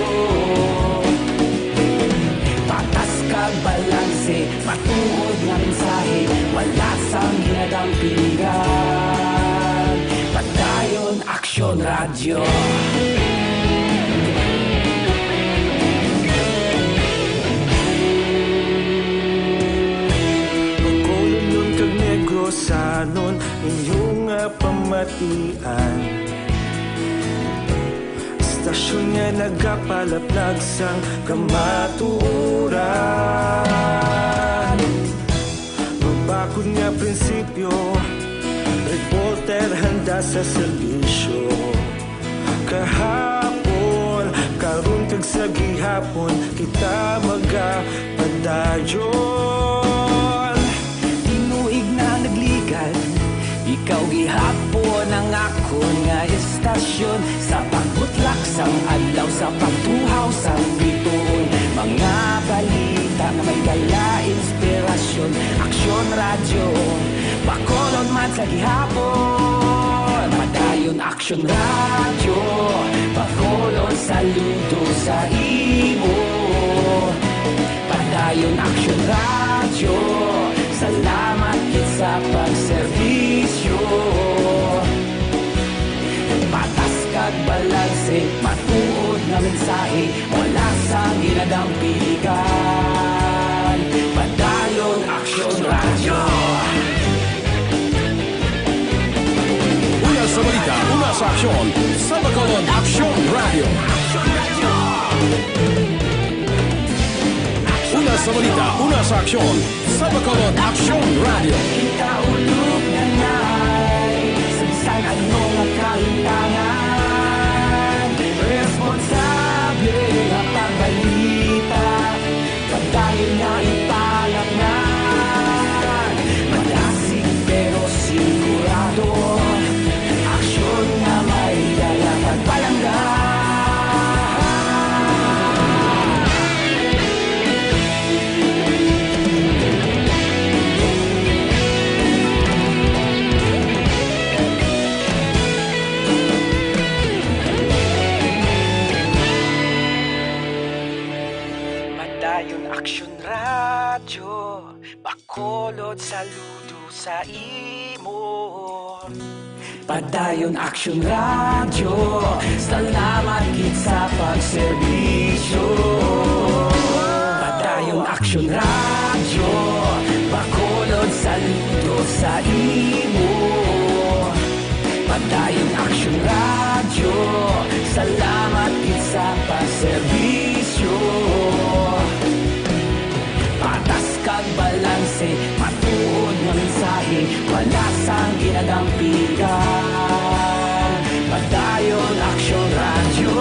Patas kag balanse, matuod nga mensahe, wala sang ginadampingan. Patayon Aksyon Radyo. Pagkulunod kag negosanon, inyong pamatian. Stasyon nga nagapalaplag sang kamatuuran. Mabakod nga prinsipyo, reporter handa sa serbisyo. Kahapon, karon kag sa gihapon, kita magapadayon. Tinuig na nagligan, ikaw gihapon ang ako nga istasyon sa pagbutlak sang adlaw sa pagtuhaw sang biton. Mga balita nga may dala inspirasyon. Aksyon radyo, Bacolod man sa gihapon. Padayon aksyon radyo, Bacolod saludo sa imo. Padayon aksyon radyo, salamat kit sa pagserbisyo. Patas kag balanse, matuod na mensahe, wala sa ginadampigan. Padayon aksyon radyo. Una sa balita, una sa aksyon, sa Bacolod Aksyon Radio. Una sa balita, una sa aksyon, sa Bacolod Aksyon Radio. Ikaulog na na'y sansan anong kahintangan. Responsable na pagbalita, pagdahin na ipalaknan. Malasig pero sigurado, aksyon na may dala pagpalanggan. Padayon aksyon radyo, Bacolod saludo sa imo. Padayon aksyon radyo, salamat kit sa pagserbisyo. Padayon aksyon radyo, Bacolod saludo sa imo. Padayon aksyon radyo, salamat kit sa pagserbisyo. Patas kag balanse, matuod nga mensahe, wala sang ginadampigan. Padayon aksyon radyo.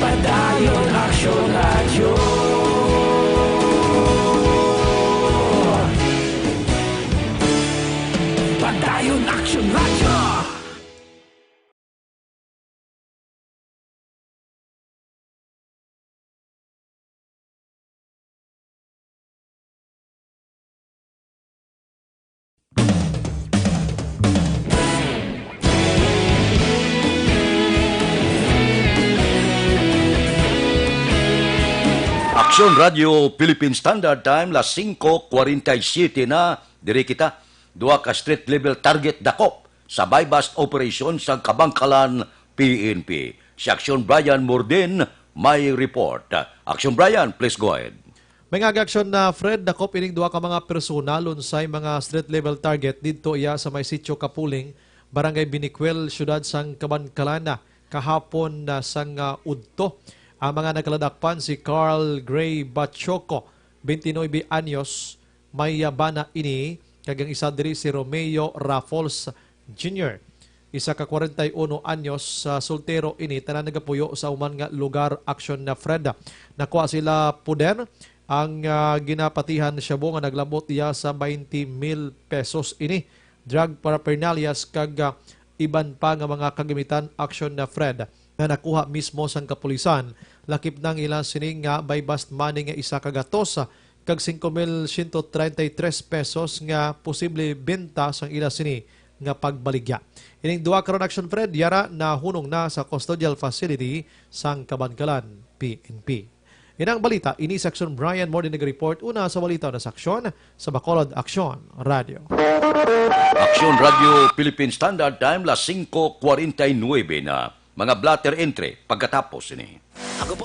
Padayon aksyon radyo. Padayon aksyon radyo. Aksyon Radio Philippine Standard Time, las 5:47 na. Diri kita, duha ka street level target dakop sa buy-bust operation sa Kabangkalan, PNP. Si Aksyon Brian Morden may report. Aksyon Brian, please go ahead. May nga-aksyon na Fred dakop ining duha ka mga persona lunsay mga street level target didto iya sa may sitio Kapuling, Barangay Biniquel, siyudad sang Kabangkalan kahapon sang udto. Ang mga nakaladakpan si Carl Gray Bachoco, 29 anyos, may bana ini, kagang isa diri si Romeo Raffles Jr. Isa ka 41 anyos, soltero ini, tanan nagapuyo sa uman nga lugar aksyon na Fred. Nakuha sila puder, ang ginapatihan siya nga naglabot iya sa 20,000 pesos ini. Drug paraphernalias kag iban pa nga mga kagamitan aksyon na Fred na nakuha mismo sang kapulisan. Lakip nang ilang sining nga buy-bust money nga isa kagatos kag 5,133 pesos nga posible benta sang ila sini nga pagbaligya. Ining duha karon action Fred yara na hunong na sa custodial facility sang Kabangkalan, PNP. Inang balita, ini Section Brian Morden nag-report una sa balita na saksyon sa Bacolod Aksyon Radio. Aksyon Radio Philippine Standard Time, las 5:49 na. Mga blatter entry pagkatapos ini. Ako po.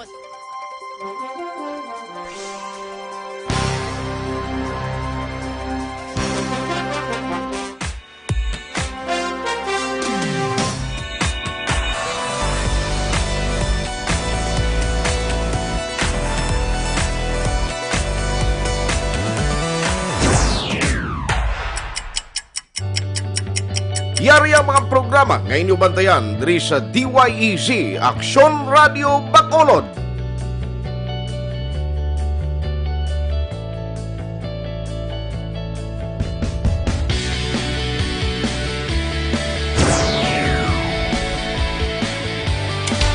Yari ang mga programa ngayon yung bantayan diri sa DYEZ Aksyon Radio Bacolod.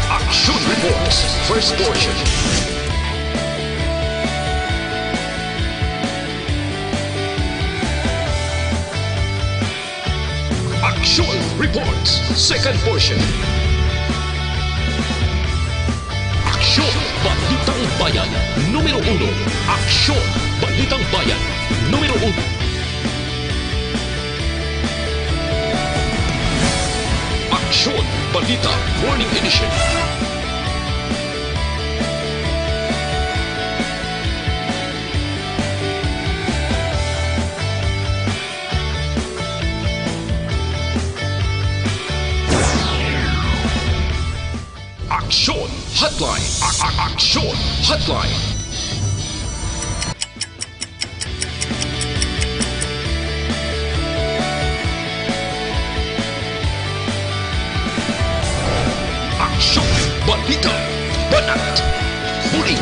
Aksyon First Portion. Action Reports, Second Portion. Aksyon Balitang Bayan, numero 1. Aksyon Balitang Bayan, numero 1. Aksyon Balita Morning Edition. Aksyon Hotline. Aksyon Hotline. Aksyon Balita Banat Huli.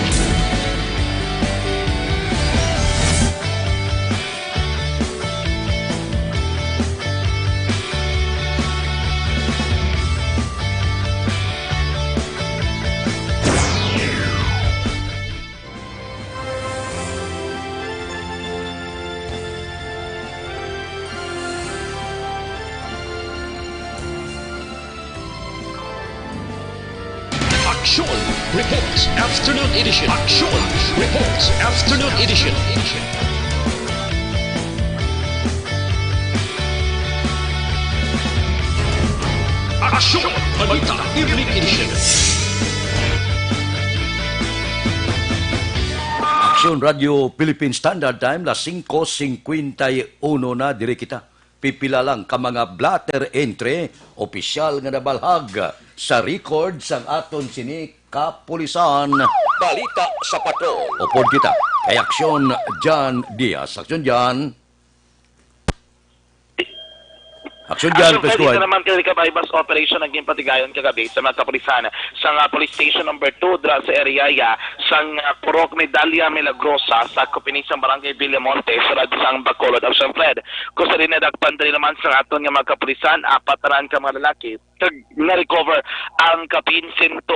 Action Reports Afternoon Edition. Action Reports Afternoon Edition. Action Balita Evening Edition. Aksyon Radio Philippine Standard Time, las 5:51 na diri kita. Pipila lang ka mga blatter entry, opisyal nga nabalhag sa record sang aton sini kapulisan. Balita sa patrol. Upod kita kay Aksyon John Diaz. Aksyon John. Aksyon John, Pwede Pescuay. na naman kay Kabaybas Operation naging patigayon kagabi sa mga kapulisan sa Police Station number 2 dra sa area sa Purok Medalya Milagrosa sa Kupinisang Barangay Villamonte sa Radsang Bacolod of San Fred. Kung sa rin nadagpan din naman sa aton nga mga kapulisan, 4 ka mga lalaki na-recover ang kapin 180,000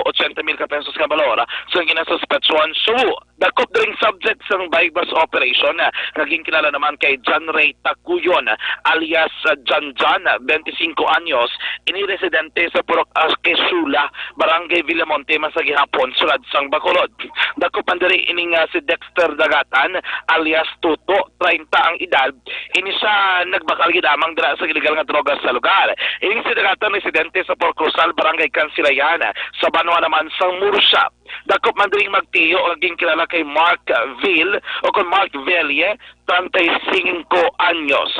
ka pesos ka balor sa ginasuspetsyon. So, dakop ring subject sa Baybas Operation naging kilala naman kay John Ray Tacuyon alias John 25 anyos, iniresidente sa Purok Quezula, Barangay Villamonte, Masagihapon, Sulad sang Bacolod. Dako pandiri ining si Dexter Dagatan alias Tuto, 30 ang edad, ini siya nagbakal gidamang dira sa illegal nga droga sa lugar. Ining si Dagatan residente sa Port Cruzal, Barangay Cansilayan, sa Banwa naman sang Murcia. Dakop mandring magtiyo o naging kilala kay Mark Ville o kung Mark Velye, 35 anyos.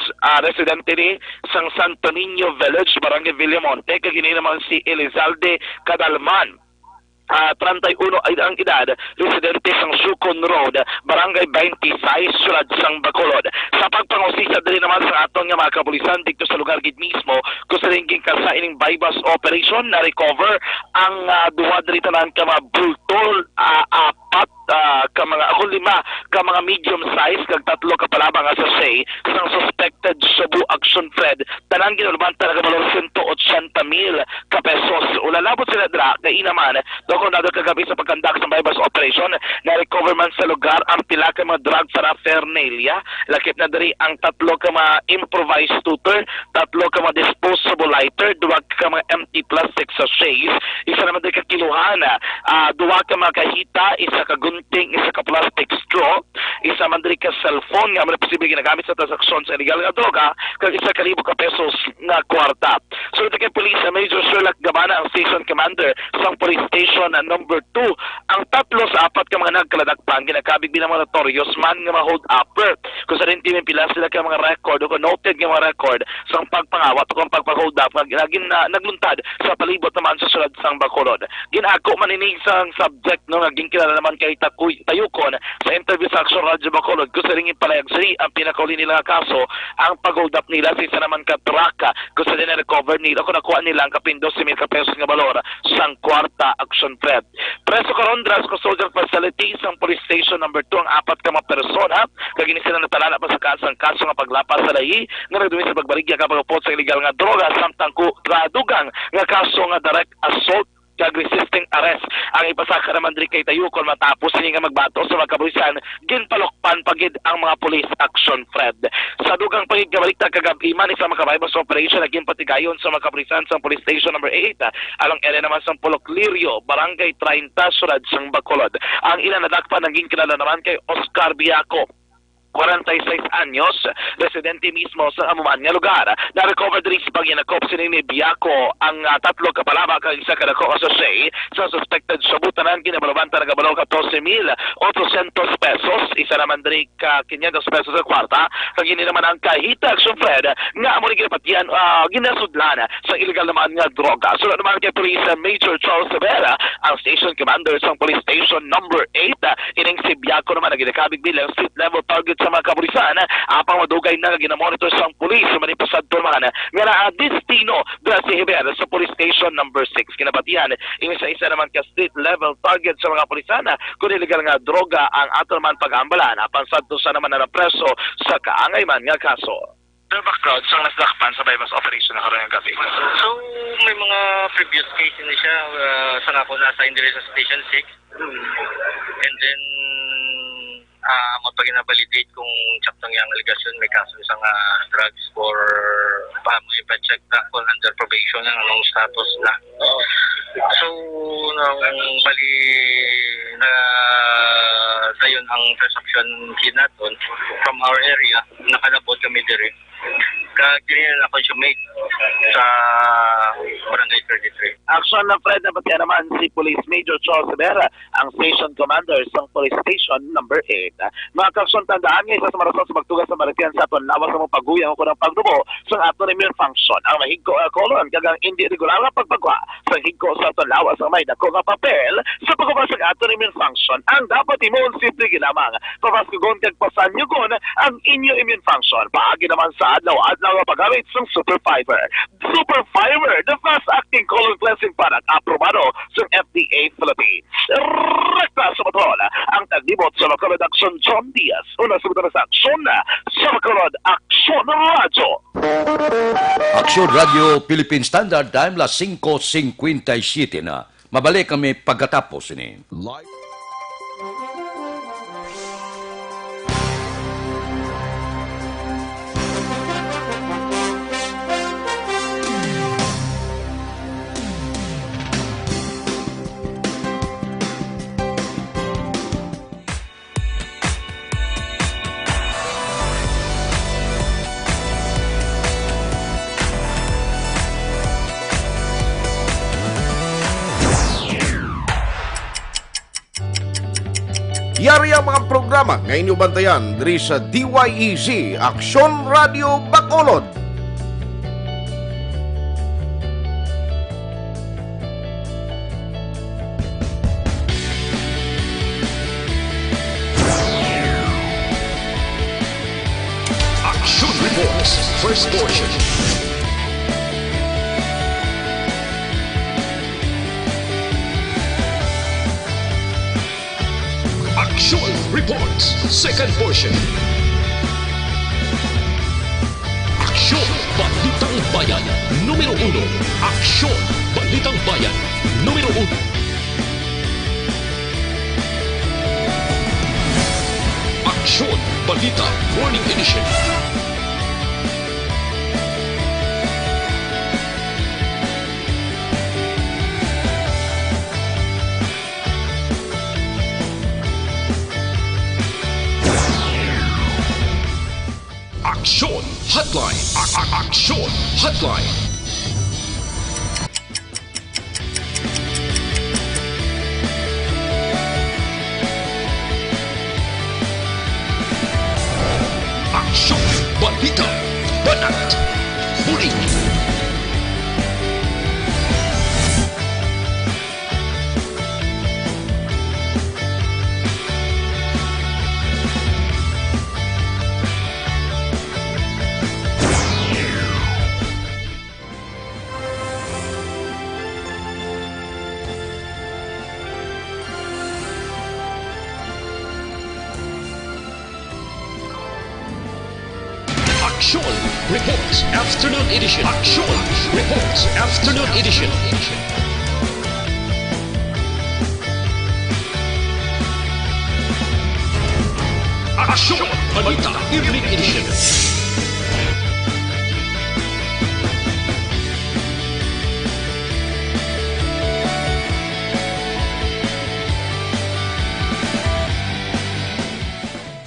Residente ni sang Santo Niño Village, Barangay Villamonte, kagini naman si Elizalde Cadalman. 31 ay ang edad, residente sang Sukon Road, Barangay 26, Sulad sang Bacolod. Sa pagpangusisa din naman sa aton nga mga kapulisan dito sa lugar gid mismo, kung sa ringging kasa ining Baybas Operation na recover ang duwa diri tanan ka mga bultol, 4 ka mga 5 ka mga medium size kag 3 ka palabang sa say sang suspected Cebu Action Fred tanan ginulban talaga balor 180,000 ka pesos. Ulalabot sila dra kay naman kung nado kagabi sa pagkandak sa Baybas Operation na recover man sa lugar ang pila ka mga drug paraphernalia, lakip na diri ang 3 ka mga improvised tutor, 3 ka mga disposable lighter, 2 ka mga empty plastic sachets, isa naman diri ka kiluhan, 2 ka mga kahita, isa ka gunting, isa ka plastic straw, isa man diri ka cellphone nga man posible ginagamit sa transaksyon sa illegal nga droga, kag isa ka 1,000 ka pesos nga kwarta. So ito kay police, Major Sherlock Gabana ang station commander sa police station number 2. Ang 3 sa 4 ka mga nagkaladakpan ginakabig din mga notorious man nga mga hold upper. Kung sa rin pila sila ka mga record o noted nga mga record sa pagpangawat o pagpag-hold up nagluntad sa palibot naman sa Sulad sang Bacolod. Ginako man inig sang subject no naging kilala naman kay Tayukon sa interview sa Action Radio Bacolod kung sa rin ipalayag sila ang pinakauli nila kaso ang pag-hold up nila sa isa naman ka traka kung sa rin na-recover nila kung nakuha nila ang kapin 12,000 ka pesos nga balor sang kwarta Action Fred. Preso karon dra sa custodial facility sang police station number 2 ang 4 ka mga persona kag ini sila natalana pa sa kaso nga paglapas sa lahi nga nagdumi sa pagbarigya ka pagupot sa illegal nga droga samtang ku dugang nga kaso nga direct assault kag resisting arrest ang ipasaka naman diri kay Tayukon matapos sini nga magbato sa mga kapulisan ginpalokpan pagid ang mga police action, Fred. Sa dugang pagid kabalikta kagabi man sa mga kabaybos operation naging patigayon sa mga kapulisan sa police station number 8 along area naman sa Pulok Lirio, barangay 30 Surad sang Bacolod. Ang ilan nadakpan naging kilala naman kay Oscar Biaco, 46 anyos, residente mismo sa amuman nga lugar. Na-recover din sa pagyanakop sini ni Biaco ang tatlo kapalaba kag isa ka dako associate sa suspected sabutanan kinabalabanta ng kabalo ka 12,800 pesos, isa naman din ka 500 pesos sa kwarta, kag ini naman ang kahita action, Fred, nga amo ni ginapatian ginasudlan sa illegal naman nga droga. Sunod naman kay Police Major Charles Severa, ang station commander sa police station number 8, ining si Biaco naman naginakabig bilang street level target sa mga kapulisan apang madugay na ginamonitor sa pulis manipasad to man nga na destino dra si Heber sa police station number 6 kinabatian isa naman ka street level target sa mga kapulisan kung illegal nga droga ang ato man pag-ambalan apang sadto sa naman na preso sa kaangay man nga kaso. The background sa nasakpan sa bypass operation na karon nga gabi. So may mga previous case ni siya sa ako nasa indiri sa station 6 and then mapag-inabalidate kung saktong yung allegation may kaso isang drugs for may pa-check na kung under probation ang anong status na. So, nang bali na dayon ang transaction kinaton from our area, nakalabot kami diri. Kaginian na consummate sa Barangay 33. Action na, Fred, na pati naman si Police Major Charles Severa, ang station commander sa police station number 8. Mga kaksyon, tandaan nga isa sa marason sa magtugas sa Maritian sa aton lawas sa mga paguyang ko ng pagdubo sa aton immune function. Ang mahigko kolon kagang hindi regular nga pagpagwa sa higko sa aton lawas sa may dako nga papel sa pagkuha sa aton immune function. Ang dapat imon simple ginamang papaskagon kag pasanyugon ang inyo immune function. Paagi naman sa adlaw-adlaw nga paggamit ng Super Fiber. Super Fiber, the fast-acting colon cleansing product aprobado sa FDA Philippines. Rekta sa Bacolod, ang taglibot sa Bacolod Action John Diaz. Una sa Bacolod Action sa Bacolod Action Radio. Action Radio Philippine Standard Time las 5:57 na. Mabalik kami pagkatapos ini. Live. Yari ang mga programa nga inyong bantayan diri sa DYEZ Action Radio Bacolod. Action Reports, first portion. Action Reports, second portion. Action Balitang Bayan, numero 1. Action Balitang Bayan, numero 1. Action Balita Morning Edition. Action Hotline. Action Hotline. Action Balita Banat Huling. Action Reports Afternoon Edition. Action Reports Afternoon Edition. Aksyon! Balita Evening Edition.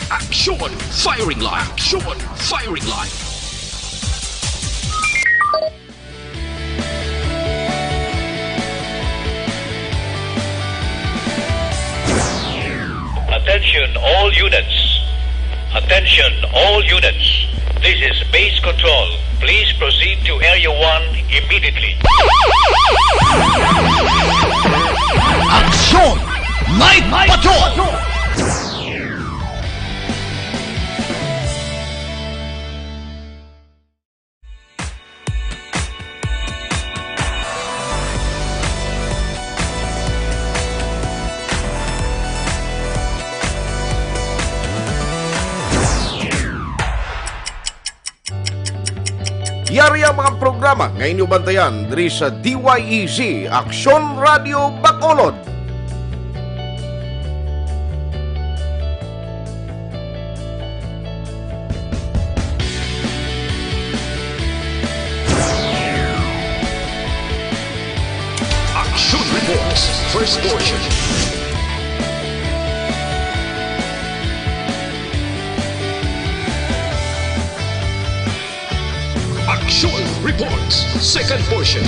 Aksyon! Firing line! Aksyon! Firing line! Attention all units. Attention all units. This is base control. Please proceed to Area 1 immediately. Aksyon! Night Patrol! Yari ang mga programa nga inyong bantayan diri sa DYEZ Aksyon Radio Bacolod. Action Reports, first portion. Action Reports, second portion.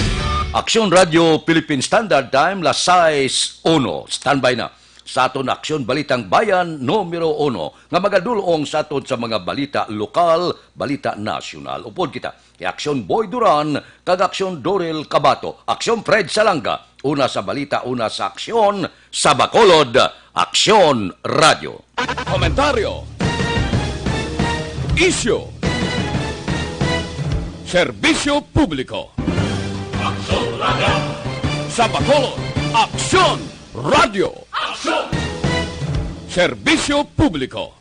Aksyon Radio Philippine Standard Time, las 6:01. Standby na sa aton Aksyon Balitang Bayan numero 1 nga magadulong sa aton sa mga balita lokal, balita nasyonal. Upod kita, Aksyon Boy Duran, kag Aksyon Dorel Cabato, Aksyon Fred Salanga, una sa balita, una sa aksyon, sa Bacolod, Aksyon Radio. Komentaryo, isyu, serbisyo publiko. Aksyon Radio! Sa Bacolod, Aksyon Radio. Aksyon! Serbisyo publiko.